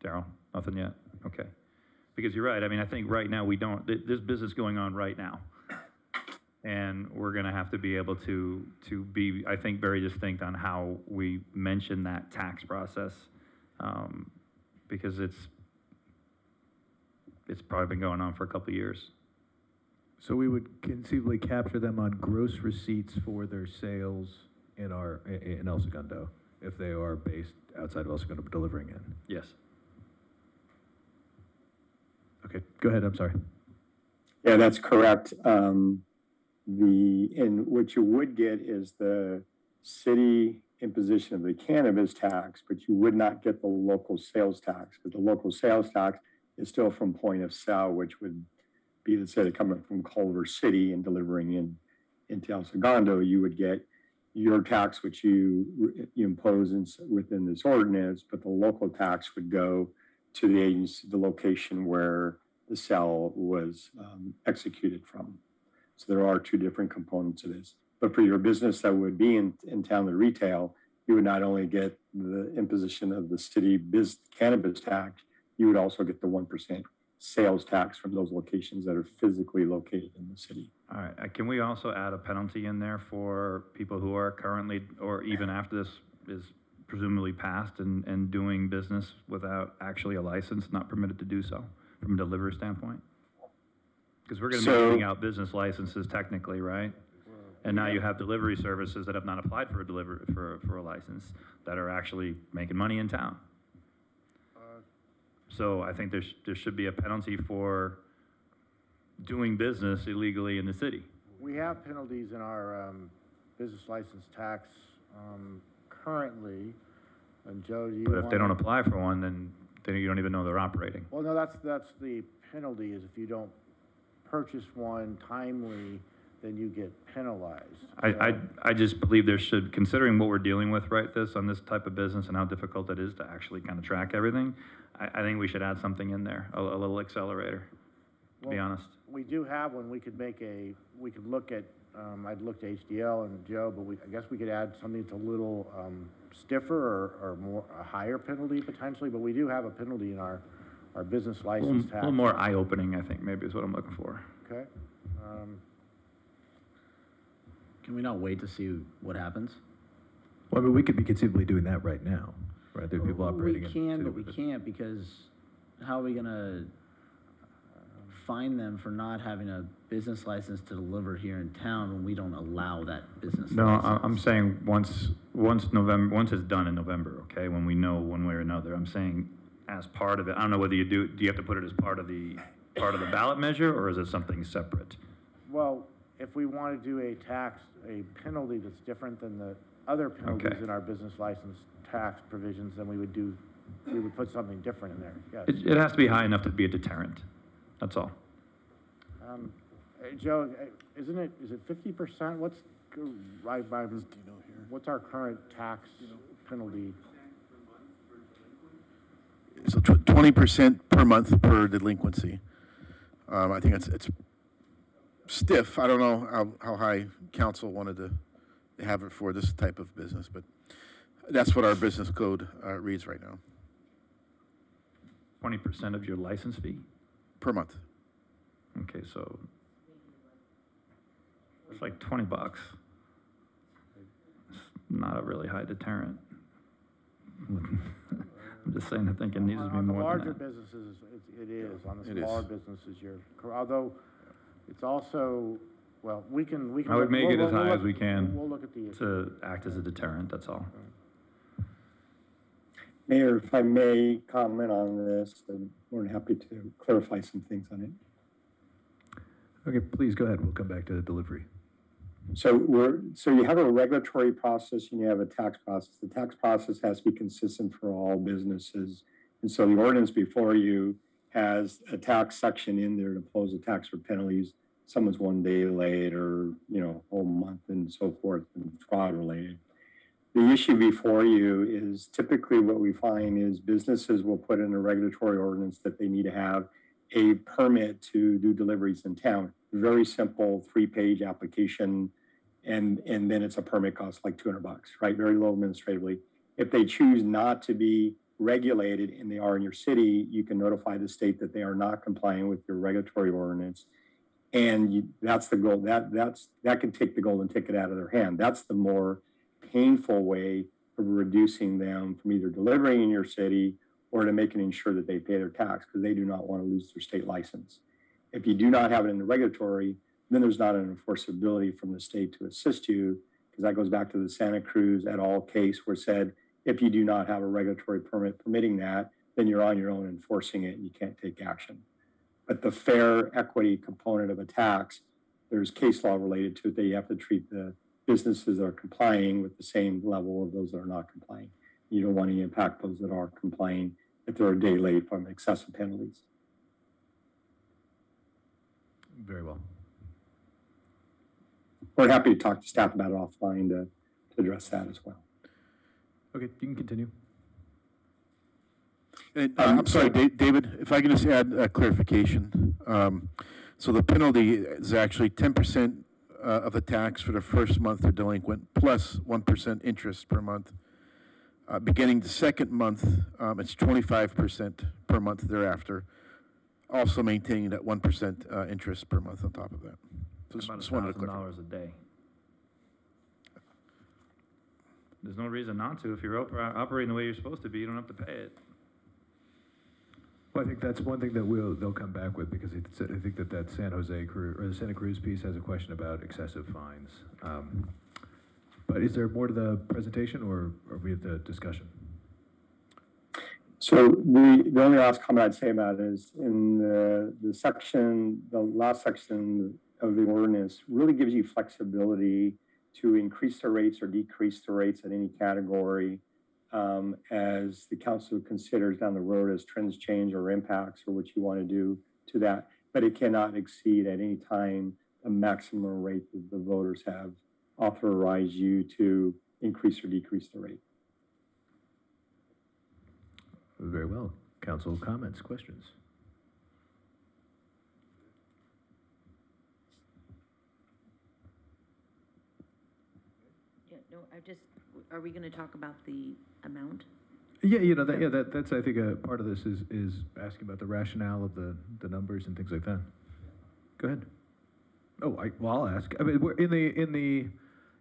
A: Daryl, nothing yet. Okay, because you're right. I mean, I think right now we don't. There's business going on right now, and we're going to have to be able to be, I think, very distinct on how we mention that tax process, because it's probably been going on for a couple of years.
U: So we would conceivably capture them on gross receipts for their sales in El Segundo, if they are based outside of El Segundo delivering in?
A: Yes.
U: Okay, go ahead, I'm sorry.
H: Yeah, that's correct. And what you would get is the city imposition of the cannabis tax, but you would not get the local sales tax, because the local sales tax is still from point of sale, which would be, let's say, coming from Culver City and delivering into El Segundo. You would get your tax, which you impose within this ordinance, but the local tax would go to the agency, the location where the sale was executed from. So there are two different components of this. But for your business that would be in town, the retail, you would not only get the imposition of the city cannabis tax, you would also get the 1% sales tax from those locations that are physically located in the city.
U: All right, can we also add a penalty in there for people who are currently, or even after this is presumably passed and doing business without actually a license, not permitted to do so from a delivery standpoint? Because we're going to be giving out business licenses technically, right? And now you have delivery services that have not applied for a license that are actually making money in town. So I think there should be a penalty for doing business illegally in the city.
G: We have penalties in our business license tax currently. And Joe, do you
U: But if they don't apply for one, then you don't even know they're operating.
G: Well, no, that's the penalty, is if you don't purchase one timely, then you get penalized.
U: I just believe there should, considering what we're dealing with on this type of business and how difficult it is to actually kind of track everything, I think we should add something in there, a little accelerator, to be honest.
G: We do have one. We could look at, I'd look to HDL and Joe, but I guess we could add something that's a little stiffer or more, a higher penalty potentially, but we do have a penalty in our business license tax.
U: A little more eye-opening, I think, maybe is what I'm looking for.
G: Okay.
F: Can we not wait to see what happens?
U: Well, I mean, we could be conceivably doing that right now, right? There are people operating.
F: We can, but we can't, because how are we going to fine them for not having a business license to deliver here in town when we don't allow that business license?
U: No, I'm saying once it's done in November, okay, when we know one way or another, I'm saying as part of it. I don't know whether do you have to put it as part of the ballot measure, or is it something separate?
G: Well, if we want to do a penalty that's different than the other penalties in our business license tax provisions, then we would put something different in there, yes.
U: It has to be high enough to be a deterrent, that's all.
G: Joe, is it 50%? What's our current tax penalty?
S: So 20% per month per delinquency. I think it's stiff. I don't know how high council wanted to have it for this type of business, but that's what our business code reads right now.
U: 20% of your license fee?
S: Per month.
U: Okay, so it's like $20. It's not a really high deterrent. I'm just saying, I think it needs to be
G: On the
U: more
G: larger
U: than that.
G: businesses, it is. On the
S: It
G: smaller
S: is.
G: businesses, although it's also, well, we can.
U: I would make it as high
G: look-
U: as we can
G: We'll look at the issue.
U: to act as a deterrent, that's all.
H: Mayor, if I may comment on this, I'm more than happy to clarify some things on it.
A: Okay, please go ahead. We'll come back to the delivery.
H: So you have a regulatory process and you have a tax process. The tax process has to be consistent for all businesses. And so the ordinance before you has a tax section in there to impose a tax or penalties. Someone's 1 day late or, whole month and so forth, and fraud related. The issue before you is typically what we find is businesses will put in a regulatory ordinance that they need to have a permit to do deliveries in town. Very simple 3-page application, and then it's a permit cost like $200, right? Very low administratively. If they choose not to be regulated and they are in your city, you can notify the state that they are not complying with your regulatory ordinance. And that's the goal. That can take the golden ticket out of their hand. That's the more painful way of reducing them from either delivering in your city or to making sure that they pay their tax, because they do not want to lose their state license. If you do not have it in the regulatory, then there's not an enforceability from the state to assist you, because that goes back to the Santa Cruz et al. Case where it said, if you do not have a regulatory permit permitting that, then you're on your own enforcing it and you can't take action. But the fair equity component of a tax, there's case law related to it that you have to treat the businesses that are complying with the same level of those that are not complying. You don't want to impact those that are complying if they're a day late from excessive penalties.
A: Very well.
H: We're happy to talk to staff about it offline to address that as well.
A: Okay, you can continue.
S: And, I'm sorry, David, if I can just add a clarification. So the penalty is actually 10% of the tax for the first month they're delinquent, plus 1% interest per month. Beginning the second month, it's 25% per month thereafter, also maintaining that 1% interest per month on top of that. So
U: About
S: just wanted to clarify.
U: $1,000 a day. There's no reason not to. If you're operating the way you're supposed to be, you don't have to pay it.
A: Well, I think that's one thing that they'll come back with, because I think that San Jose or the Santa Cruz piece has a question about excessive fines. But is there more to the presentation, or are we at the discussion?
H: So the only last comment I'd say about it is in the last section of the ordinance really gives you flexibility to increase the rates or decrease the rates in any category as the council considers down the road as trends change or impacts or what you want to do to that. But it cannot exceed at any time the maximum rate that the voters have authorized you to increase or decrease the rate.
A: Very well. Council comments, questions?
D: Yeah, no, are we going to talk about the amount?
A: Yeah, that's I think a part of this is asking about the rationale of the numbers and things like that. Go ahead. Oh, I'll ask. I mean, we're in the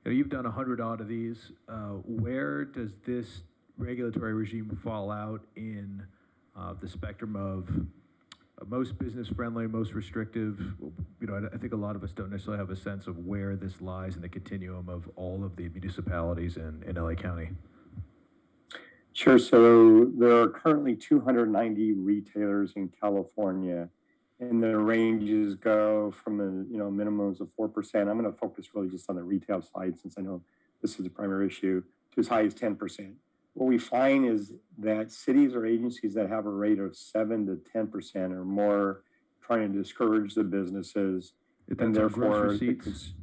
A: you've done 100 odd of these. Where does this regulatory regime fall out in the spectrum of most business friendly, most restrictive? I think a lot of us don't necessarily have a sense of where this lies in the continuum of all of the municipalities in LA County.
H: Sure. So there are currently 290 retailers in California, and the ranges go from minimums of 4%. I'm going to focus really just on the retail side, since I know this is the primary issue, to as high as 10%. What we find is that cities or agencies that have a rate of 7 to 10% or more trying to discourage the businesses. And
U: That's on gross
H: therefore,
U: receipts?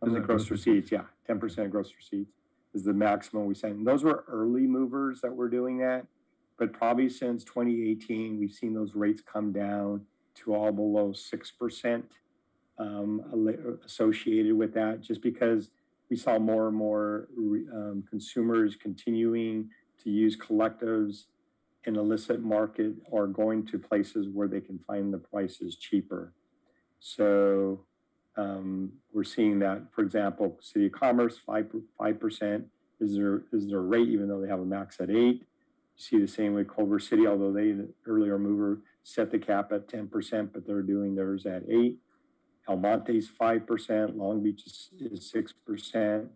H: on
U: Is
H: the
U: that
H: gross receipts, yeah, 10% gross receipts is the maximum we send. And those were early movers that were doing that, but probably since 2018, we've seen those rates come down to all below 6% associated with that, just because we saw more and more consumers continuing to use collectives in illicit market or going to places where they can find the prices cheaper. So we're seeing that, for example, City of Commerce, 5% is their rate, even though they have a max at 8%. You see the same with Culver City, although the earlier mover set the cap at 10%, but they're doing theirs at 8%. El Monte's 5%, Long Beach is 6%,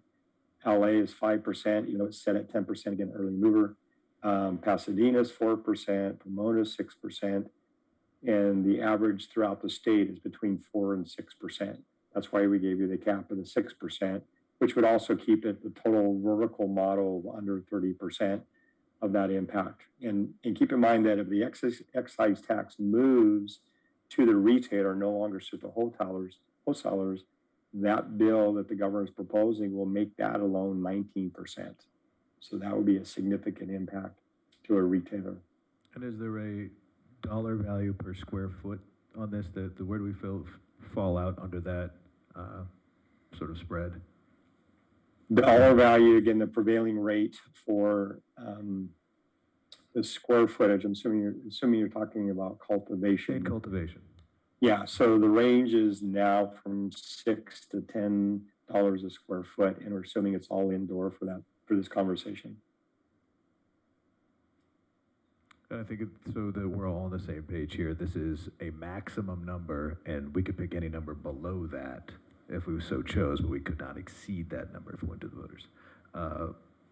H: LA is 5%, it's set at 10% again, early mover. Pasadena's 4%, Pomona's 6%, and the average throughout the state is between 4 and 6%. That's why we gave you the cap of the 6%, which would also keep it the total vertical model of under 30% of that impact. And keep in mind that if the excise tax moves to the retailer, no longer to the wholesalers, that bill that the governor is proposing will make that alone 19%. So that would be a significant impact to a retailer.
A: And is there a dollar value per square foot on this? Where do we fall out under that sort of spread?
H: Dollar value, again, the prevailing rate for the square footage. I'm assuming you're talking about cultivation.
A: And cultivation.
H: Yeah, so the range is now from $6 to $10 a square foot, and we're assuming it's all indoor for this conversation.
A: I think so that we're all on the same page here. This is a maximum number, and we could pick any number below that if we so chose, but we could not exceed that number if we went to the voters.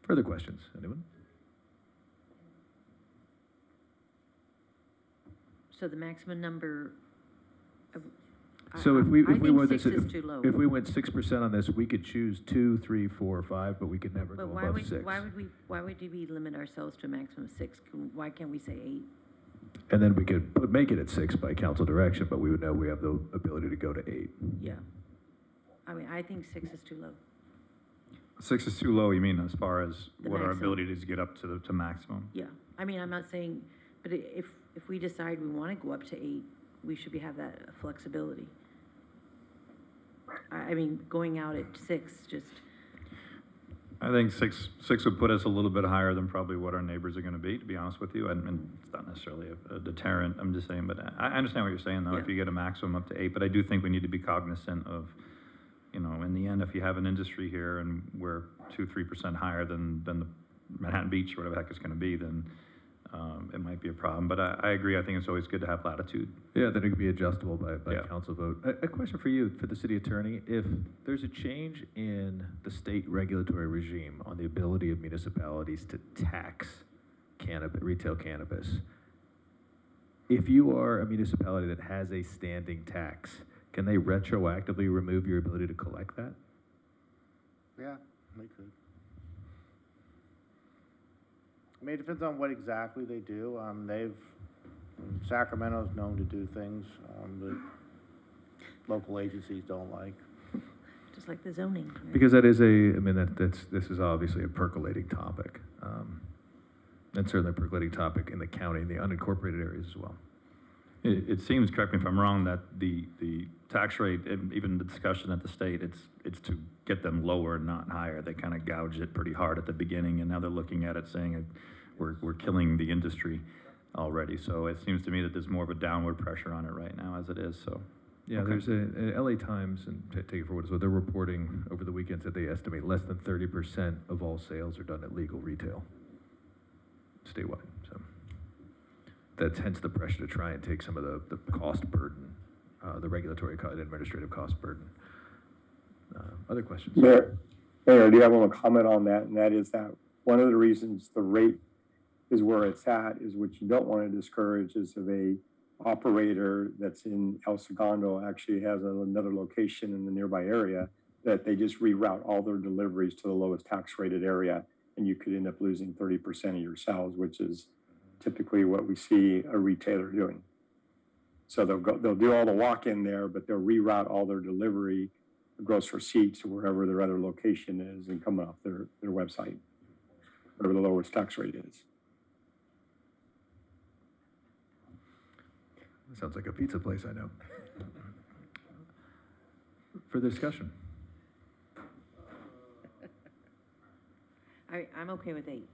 A: Further questions? Anyone?
D: So the maximum number.
A: So if we
D: think
A: were
D: 6 is too low.
A: if we went 6% on this, we could choose 2, 3, 4, 5, but we could never
D: But
A: go
D: why
A: above
D: would
A: 6.
D: why would we limit ourselves to a maximum of 6? Why can't we say 8?
A: And then we could make it at 6 by council direction, but we would know we have the ability to go to 8.
D: Yeah. I mean, I think 6 is too low.
U: 6 is too low, you mean, as far as
D: The
U: what our
D: maximum.
U: ability is to get up to maximum?
D: Yeah. I mean, I'm not saying, but if we decide we want to go up to 8, we should have that flexibility. I mean, going out at 6 just.
U: I think six would put us a little bit higher than probably what our neighbors are going to be, to be honest with you. And it's not necessarily a deterrent, I'm just saying, but I understand what you're saying, though, if you get a maximum up to 8. But I do think we need to be cognizant of, in the end, if you have an industry here and we're 2-3% higher than the Manhattan Beach or whatever the heck it's going to be, then it might be a problem. But I agree. I think it's always good to have latitude. Yeah, that it can be adjustable by council vote. A question for you, for the city attorney. If there's a change in the state regulatory regime on the ability of municipalities to tax retail cannabis, if you are a municipality that has a standing tax, can they retroactively remove your ability to collect that?
G: Yeah, they could. I mean, it depends on what exactly they do. Sacramento's known to do things that local agencies don't like.
D: Just like the zoning. Right?
A: Because that is this is obviously a percolating topic. And certainly a percolating topic in the county, in the unincorporated areas as well. It seems, correct me if I'm wrong, that the tax rate, and even the discussion at the state, it's to get them lower, not higher. They kind of gouged it pretty hard at the beginning, and now they're looking at it saying we're killing the industry already. So it seems to me that there's more of a downward pressure on it right now as it is. So yeah, there's a LA Times, and take it for what it's worth, they're reporting over the weekends that they estimate less than 30% of all sales are done at legal retail statewide. So that's hence the pressure to try and take some of the cost burden, the regulatory and administrative cost burden. Other questions?
H: Mayor, I do have one comment on that, and that is that one of the reasons the rate is where it's at is what you don't want to discourage is if a operator that's in El Segundo actually has another location in the nearby area, that they just reroute all their deliveries to the lowest tax rated area, and you could end up losing 30% of your sales, which is typically what we see a retailer doing. So they'll do all the walk-in there, but they'll reroute all their delivery, gross receipts to wherever their other location is and come off their website, whatever the lowest tax rate is.
A: Sounds like a pizza place I know. Further discussion?
D: I'm okay with 8.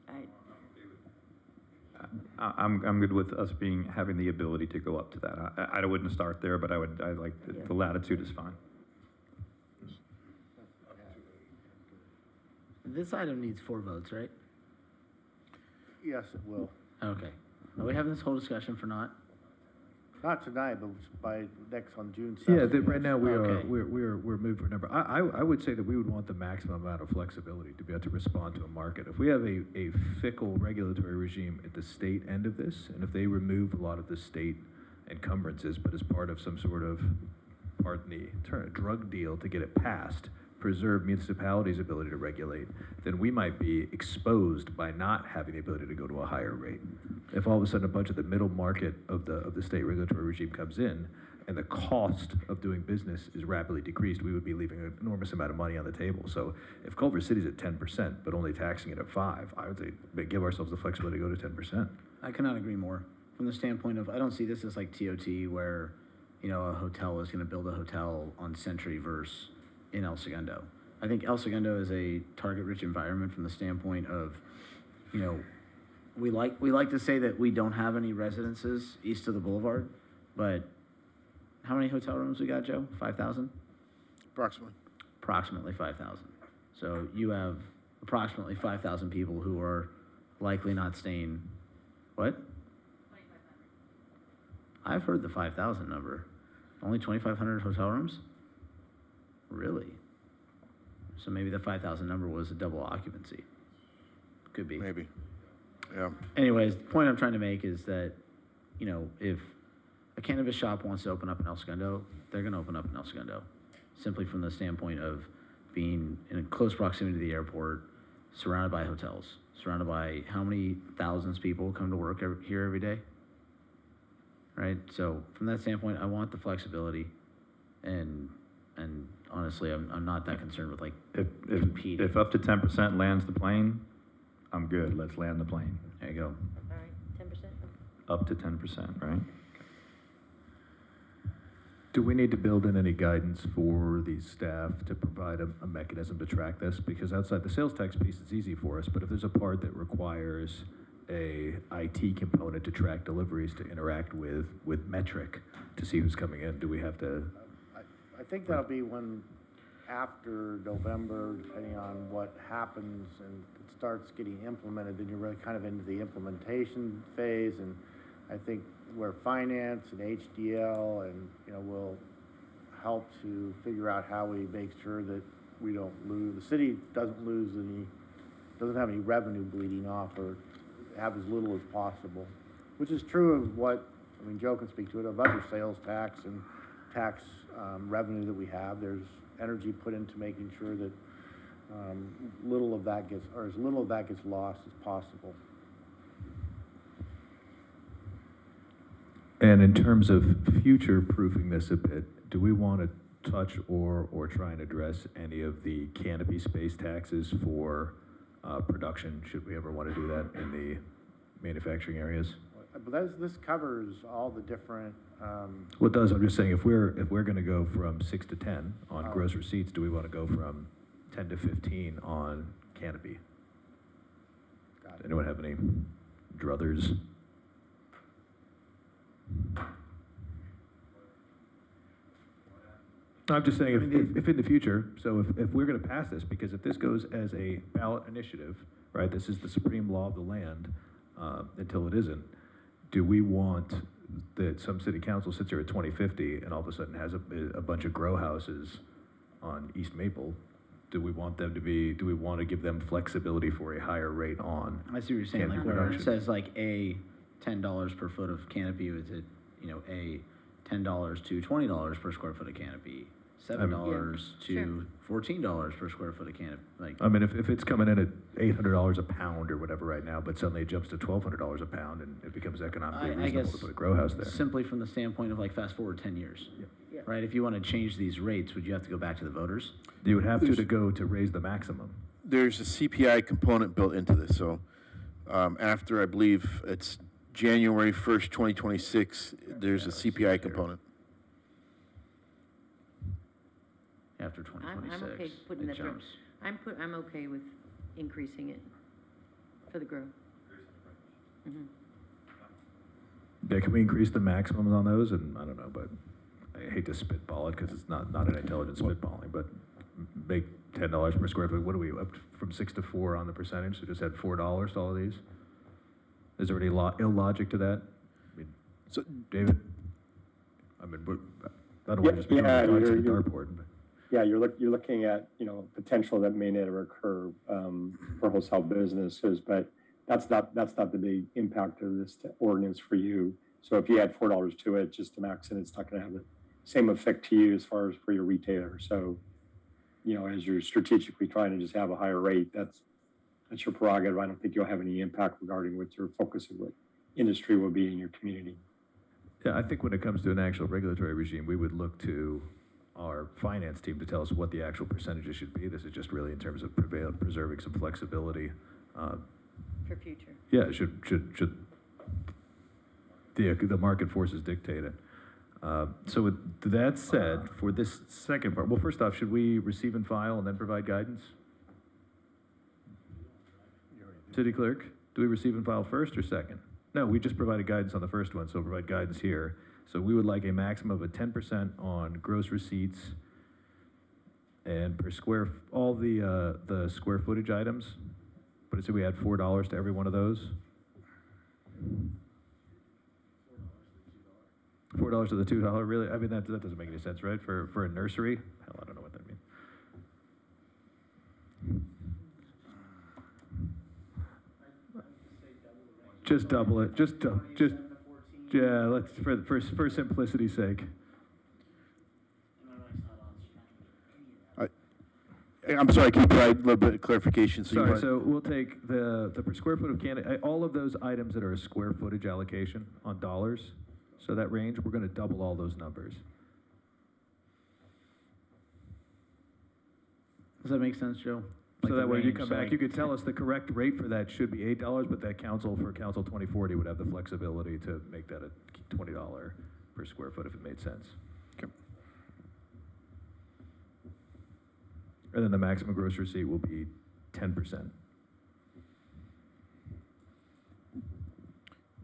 U: I'm good with us having the ability to go up to that. I wouldn't start there, but I like, the latitude is fine.
F: This item needs 4 votes, right?
G: Yes, it will.
F: Okay. Are we having this whole discussion for naught?
G: Not tonight, but by next on June 7th.
A: Yeah, right now
F: Okay.
A: we're moving for a number. I would say that we would want the maximum amount of flexibility to be able to respond to a market. If we have a fickle regulatory regime at the state end of this, and if they remove a lot of the state encumbrances, but as part of some sort of, pardon the term, drug deal to get it passed, preserve municipalities' ability to regulate, then we might be exposed by not having the ability to go to a higher rate. If all of a sudden a bunch of the middle market of the state regulatory regime comes in, and the cost of doing business is rapidly decreased, we would be leaving an enormous amount of money on the table. So if Culver City's at 10%, but only taxing it at 5%, I would say give ourselves the flexibility to go to 10%.
F: I cannot agree more. From the standpoint of, I don't see this as like TOT where, a hotel is going to build a hotel on Century versus in El Segundo. I think El Segundo is a target-rich environment from the standpoint of, we like to say that we don't have any residences east of the boulevard, but how many hotel rooms we got, Joe? 5,000?
G: Approximately.
F: Approximately 5,000. So you have approximately 5,000 people who are likely not staying. What? 2,500. I've heard the 5,000 number. Only 2,500 hotel rooms? Really? So maybe the 5,000 number was a double occupancy. Could be.
G: Maybe. Yeah.
F: Anyways, the point I'm trying to make is that, if a cannabis shop wants to open up in El Segundo, they're going to open up in El Segundo, simply from the standpoint of being in close proximity to the airport, surrounded by hotels, surrounded by how many thousands of people come to work here every day, right? So from that standpoint, I want the flexibility, and honestly, I'm not that concerned with competing.
U: If up to 10% lands the plane, I'm good. Let's land the plane.
F: There you go.
D: All right, 10%?
U: Up to 10%, right?
A: Do we need to build in any guidance for the staff to provide a mechanism to track this? Because outside the sales tax piece, it's easy for us, but if there's a part that requires a IT component to track deliveries, to interact with metric, to see who's coming in, do we have to?
G: I think that'll be when, after November, depending on what happens and it starts getting implemented, then you're really kind of into the implementation phase. And I think where finance and HDL and, will help to figure out how we make sure that we don't lose, the city doesn't have any revenue bleeding off, or have as little as possible, which is true of Joe can speak to it, of other sales tax and tax revenue that we have. There's energy put into making sure that as little of that gets lost as possible.
A: And in terms of future-proofing this a bit, do we want to touch or try and address any of the canopy space taxes for production, should we ever want to do that in the manufacturing areas?
G: But this covers all the different.
A: Well, it does. I'm just saying, if we're going to go from 6 to 10 on gross receipts, do we want to go from 10 to 15 on canopy? Does anyone have any druthers? I'm just saying, if in the future, so if we're going to pass this, because if this goes as a ballot initiative, right, this is the supreme law of the land until it isn't, do we want that some city council sits here at 2050 and all of a sudden has a bunch of grow houses on East Maple? Do we want them to be, do we want to give them flexibility for a higher rate on?
F: I see what you're saying, like where it says like a $10 per foot of canopy, is it, a $10 to $20 per square foot of canopy, $7
D: Yeah, sure.
F: to $14 per square foot of canopy, like.
A: I mean, if it's coming in at $800 a pound or whatever right now, but suddenly it jumps to $1,200 a pound and it becomes economically
F: I
A: reasonable
F: guess
A: to put a grow house there.
F: simply from the standpoint of like fast forward 10 years.
D: Yeah.
F: Right, if you want to change these rates, would you have to go back to the voters?
A: You would have to go to raise the maximum.
S: There's a CPI component built into this, so after, I believe, it's January 1st, 2026, there's a CPI component.
F: After
D: I'm
F: 2026,
D: okay putting
F: it
D: that through.
F: jumps.
D: I'm okay with increasing it for the growth. Mhm.
A: Yeah, can we increase the maximums on those? And I don't know, but I hate to spitball it because it's not an intelligent spitballing, but make $10 per square foot. What are we up from 6 to 4 on the percentage? So just add $4 to all of these? Is there any illogic to that? I mean,
S: so,
A: David? I mean, I don't want to just be
H: Yeah,
A: throwing darts at the
H: you're-
A: dartboard. But.
H: Yeah, you're looking at, potential that may never occur for wholesale businesses, but that's not the big impact of this ordinance for you. So if you add $4 to it, just to max it, it's not going to have the same effect to you as far as for your retailer. So, as you're strategically trying to just have a higher rate, that's your prerogative. I don't think you'll have any impact regarding what your focus of what industry will be in your community.
A: Yeah, I think when it comes to an actual regulatory regime, we would look to our finance team to tell us what the actual percentages should be. This is just really in terms of preserving some flexibility.
D: For future.
A: Yeah, should the market forces dictate it. So with that said, for this second part, well, first off, should we receive and file and then provide guidance? City Clerk, do we receive and file first or second? No, we just provided guidance on the first one, so we'll provide guidance here. So we would like a maximum of 10% on gross receipts and per all the square footage items. But so we add $4 to every one of those. $4 to the $2, really? I mean, that doesn't make any sense, right? For a nursery? Hell, I don't know what that means. Just double it. Yeah, let's for simplicity's sake.
S: I'm sorry, can you provide a little bit of clarification?
A: So we'll take the per square foot of all of those items that are a square footage allocation on dollars. So that range, we're going to double all those numbers.
F: Does that make sense, Joe?
A: So that way you come back, you could tell us the correct rate for that should be $8, but that for Council 2040 would have the flexibility to make that a $20 per square foot if it made sense.
S: Okay.
A: And then the maximum gross receipt will be 10%.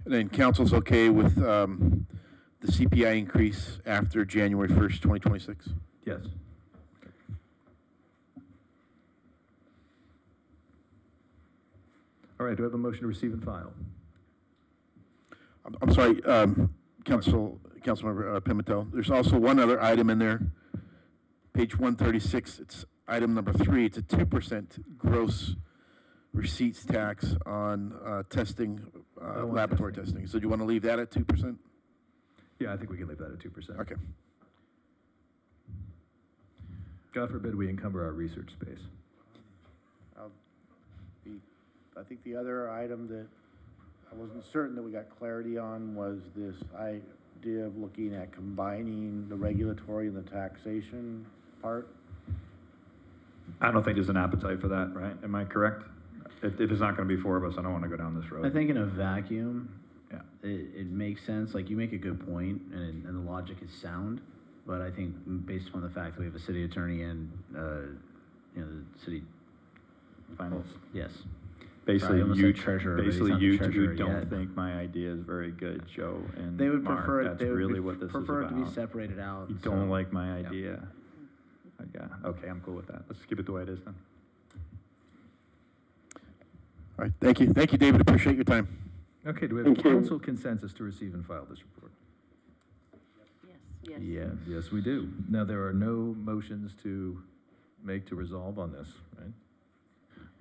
S: And then council's okay with the CPI increase after January 1st, 2026?
A: Yes. All right, do I have a motion to receive and file?
S: I'm sorry, Councilmember Pimentel. There's also one other item in there, page 136. It's item number 3. It's a 2% gross receipts tax on testing, laboratory testing. So do you want to leave that at 2%?
A: Yeah, I think we can leave that at 2%.
S: Okay.
A: God forbid we encumber our research space.
G: I think the other item that I wasn't certain that we got clarity on was this idea of looking at combining the regulatory and the taxation part.
U: I don't think there's an appetite for that, right? Am I correct? It is not going to be 4 of us. I don't want to go down this road.
F: I think in a vacuum,
A: yeah,
F: it makes sense. Like, you make a good point, and the logic is sound. But I think based upon the fact that we have a city attorney and, the city
U: finance.
F: Yes.
U: Basically,
F: you
U: don't think my idea is very good, Joe and
F: they would
U: Mark.
F: prefer
U: That's
F: they would
U: really what this is
F: prefer
U: about.
F: it to be separated out.
U: You don't like my idea. Yeah. Okay, I'm cool with that. Let's keep it the way it is then.
S: All right, thank you. Thank you, David. Appreciate your time.
A: Okay, do we have council consensus to receive and file this report?
D: Yes.
A: Yes, we do. Now, there are no motions to make to resolve on this, right?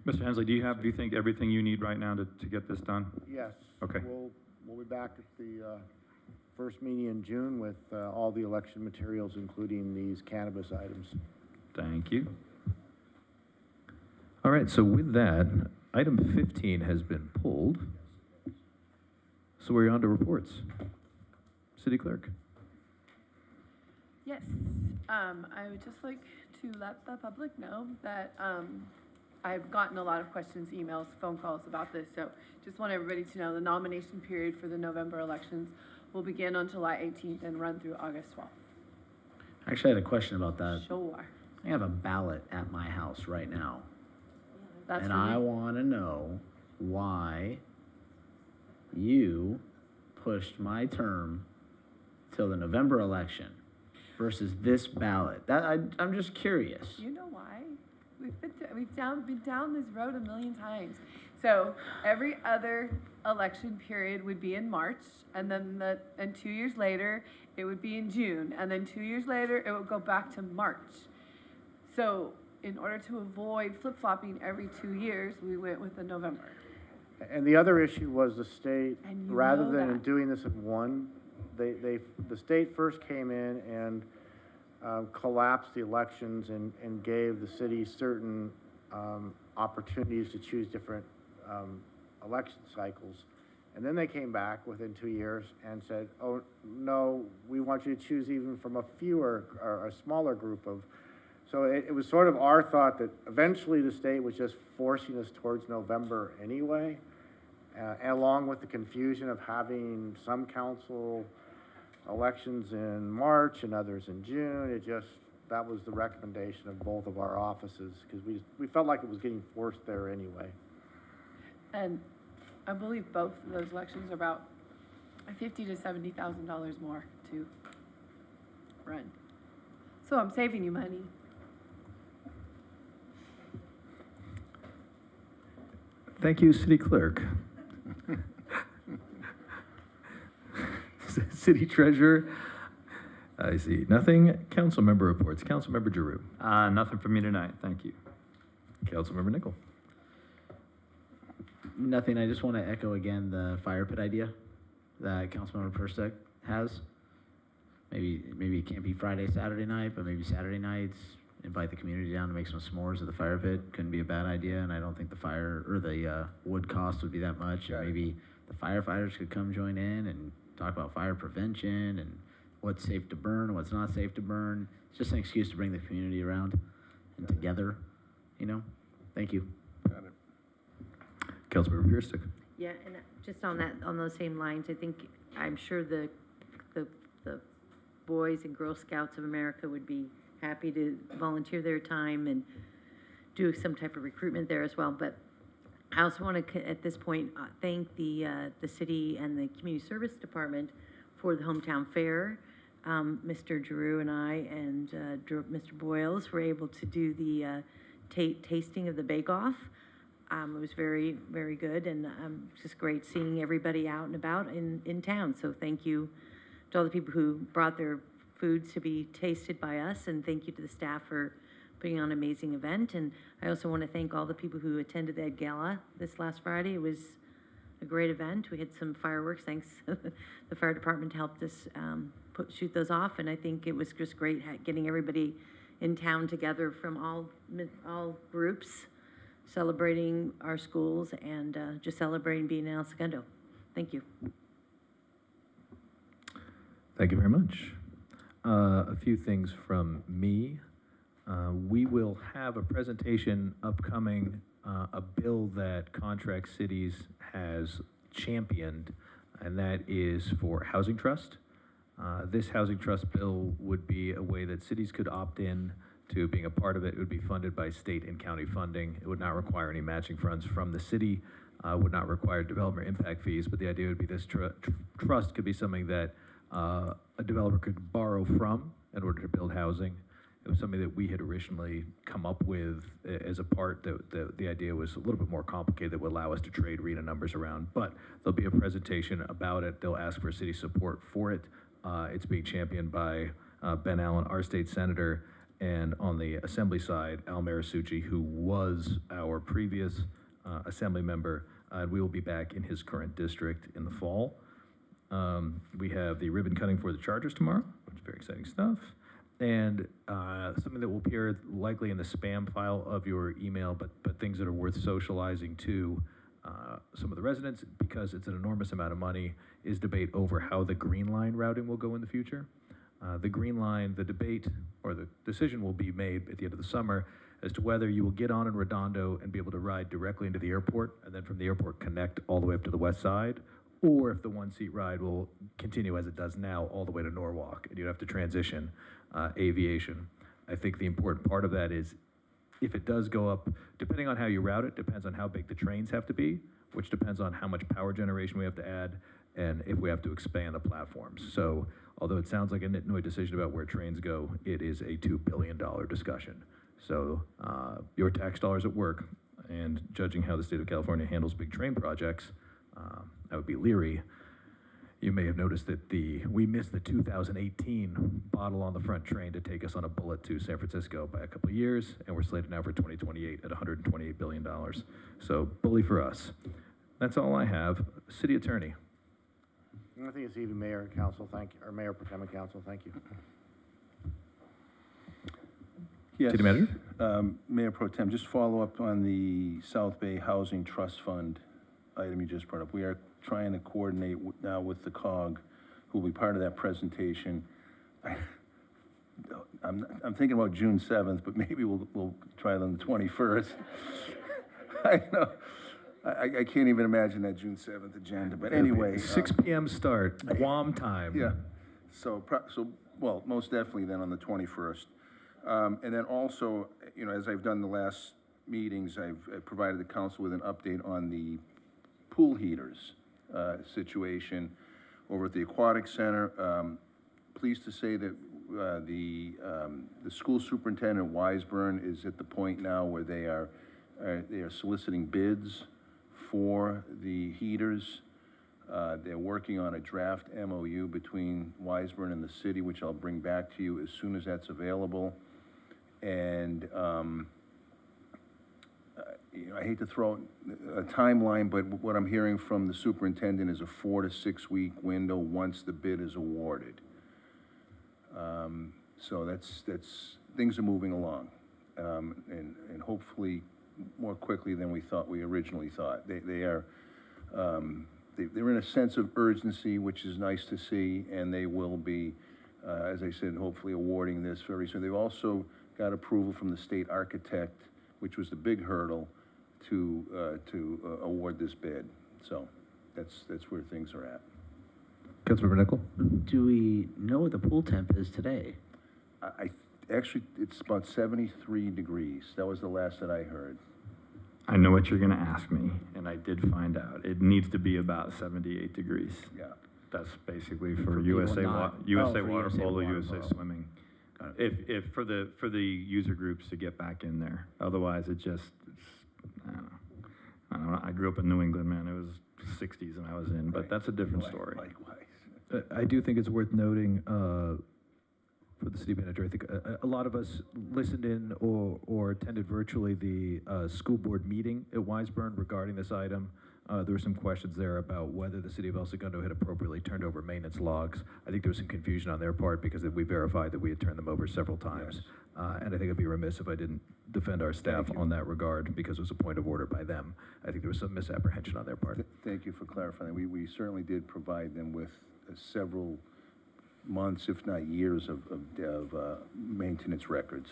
U: Mr. Hensley, do you think everything you need right now to get this done?
G: Yes.
U: Okay.
G: We'll be back at the first meeting in June with all the election materials, including these cannabis items.
U: Thank you.
A: All right, so with that, item 15 has been pulled. So we're on to reports. City Clerk.
B: Yes, I would just like to let the public know that I've gotten a lot of questions, emails, phone calls about this, so just want everybody to know the nomination period for the November elections will begin on July 18th and run through August 12th.
F: I actually had a question about that.
B: Sure.
F: I have a ballot at my house right now.
B: That's
F: And
B: for
F: I
B: you.
F: want to know why you pushed my term till the November election versus this ballot. I'm just curious.
B: You know why? We've been down this road a million times. So every other election period would be in March, and then 2 years later it would be in June, and then 2 years later it would go back to March. So in order to avoid flip-flopping every 2 years, we went with the November.
G: And the other issue was the state,
B: And you
G: rather
B: know
G: than
B: that.
G: doing this in one, the state first came in and collapsed the elections and gave the city certain opportunities to choose different election cycles. And then they came back within 2 years and said, oh, no, we want you to choose even from a fewer or a smaller group of. So it was sort of our thought that eventually the state was just forcing us towards November anyway, along with the confusion of having some council elections in March and others in June. That was the recommendation of both of our offices, because we felt like it was getting forced there anyway.
B: And I believe both of those elections are about $50,000 to $70,000 more to run. So I'm saving you money.
A: Thank you, City Clerk. City Treasurer, I see nothing. Council member reports. Council member Giroux.
U: Nothing for me tonight, thank you.
A: Council member Nickel.
F: Nothing. I just want to echo again the fire pit idea that Councilmember Persick has. Maybe it can't be Friday, Saturday night, but maybe Saturday nights. Invite the community down to make some s'mores at the fire pit. Couldn't be a bad idea, and I don't think the fire or the wood cost would be that much. And maybe the firefighters could come join in and talk about fire prevention and what's safe to burn, what's not safe to burn. It's just an excuse to bring the community around and together, you know? Thank you.
E: Got it.
A: Councilmember Pierstick.
D: Yeah, and just on those same lines, I'm sure the Boys and Girl Scouts of America would be happy to volunteer their time and do some type of recruitment there as well. But I also want to, at this point, thank the city and the community service department for the hometown fair. Mr. Giroux and I and Mr. Boyles were able to do the tasting of the bake-off. It was very, very good, and it's just great seeing everybody out and about in town. So thank you to all the people who brought their foods to be tasted by us, and thank you to the staff for putting on an amazing event. And I also want to thank all the people who attended the gala this last Friday. It was a great event. We had some fireworks. Thanks. The fire department helped us shoot those off, and I think it was just great getting everybody in town together from all groups, celebrating our schools and just celebrating being in El Segundo. Thank you.
A: Thank you very much. A few things from me. We will have a presentation upcoming, a bill that Contract Cities has championed, and that is for housing trust. This housing trust bill would be a way that cities could opt in to being a part of it. It would be funded by state and county funding. It would not require any matching funds from the city, would not require development impact fees, but the idea would be this trust could be something that a developer could borrow from in order to build housing. It was something that we had originally come up with as a part. The idea was a little bit more complicated that would allow us to trade RENA numbers around, but there'll be a presentation about it. They'll ask for city support for it. It's being championed by Ben Allen, our state senator, and on the assembly side, Al Marisucci, who was our previous assembly member. We will be back in his current district in the fall. We have the ribbon cutting for the Chargers tomorrow, which is very exciting stuff. And something that will appear likely in the spam file of your email, but things that are worth socializing to some of the residents, because it's an enormous amount of money, is debate over how the Green Line routing will go in the future. The Green Line, the debate or the decision will be made at the end of the summer as to whether you will get on in Redondo and be able to ride directly into the airport, and then from the airport connect all the way up to the west side, or if the one-seat ride will continue as it does now all the way to Norwalk, and you'd have to transition aviation. I think the important part of that is if it does go up, depending on how you route it, depends on how big the trains have to be, which depends on how much power generation we have to add, and if we have to expand the platforms. So although it sounds like a nitnoy decision about where trains go, it is a $2 billion discussion. So your tax dollars at work, and judging how the state of California handles big train projects, I would be leery. You may have noticed that we missed the 2018 bottle on the front train to take us on a bullet to San Francisco by a couple of years, and we're slated now for 2028 at $128 billion. So bully for us. That's all I have. City Attorney.
G: I think it's even Mayor and Council, thank you, or Mayor Pro Tem and Council, thank you.
S: Yes.
A: City Manager?
S: Mayor Pro Tem, just follow up on the South Bay Housing Trust Fund item you just brought up. We are trying to coordinate now with the COG, who will be part of that presentation. I'm thinking about June 7th, but maybe we'll try it on the 21st. I know. I can't even imagine that June 7th agenda, but anyway.
A: 6 p.m. start, Guam time.
S: Yeah. So, well, most definitely then on the 21st. And then also, you know, as I've done the last meetings, I've provided the council with an update on the pool heaters situation over at the Aquatic Center. Pleased to say that the school superintendent, Wiseburn, is at the point now where they are soliciting bids for the heaters. They're working on a draft MOU between Wiseburn and the city, which I'll bring back to you as soon as that's available. And you know, I hate to throw a timeline, but what I'm hearing from the superintendent is a 4 to 6 week window once the bid is awarded. So that's things are moving along, and hopefully more quickly than we originally thought. They're in a sense of urgency, which is nice to see, and they will be, as I said, hopefully awarding this very soon. They've also got approval from the state architect, which was the big hurdle to award this bid. So that's where things are at.
A: Councilmember Nickel?
F: Do we know what the pool temp is today?
S: Actually, it's about 73 degrees. That was the last that I heard.
U: I know what you're going to ask me, and I did find out. It needs to be about 78 degrees.
S: Yeah.
U: That's basically for USA water polo, USA
F: polo.
U: swimming. If for the user groups to get back in there. Otherwise, I don't know. I grew up in New England, man. It was 60s and I was in, but that's a different story.
S: Likewise.
A: I do think it's worth noting for the city manager. I think a lot of us listened in or attended virtually the school board meeting at Wiseburn regarding this item. There were some questions there about whether the city of El Segundo had appropriately turned over maintenance logs. I think there was some confusion on their part because we verified that we had turned them over several times. Yes. And I think I'd be remiss if I didn't defend our staff on that regard because it was a point of order by them. I think there was some misapprehension on their part.
S: Thank you for clarifying. We certainly did provide them with several months, if not years, of maintenance records.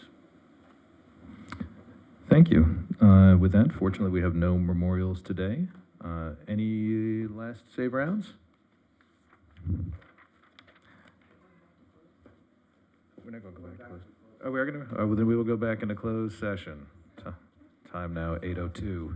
A: Thank you. With that, fortunately, we have no memorials today. Any last save rounds? We're not going to go back to close. Oh, we are going to? Oh, well, then we will go back into closed session. Time now, 8:02.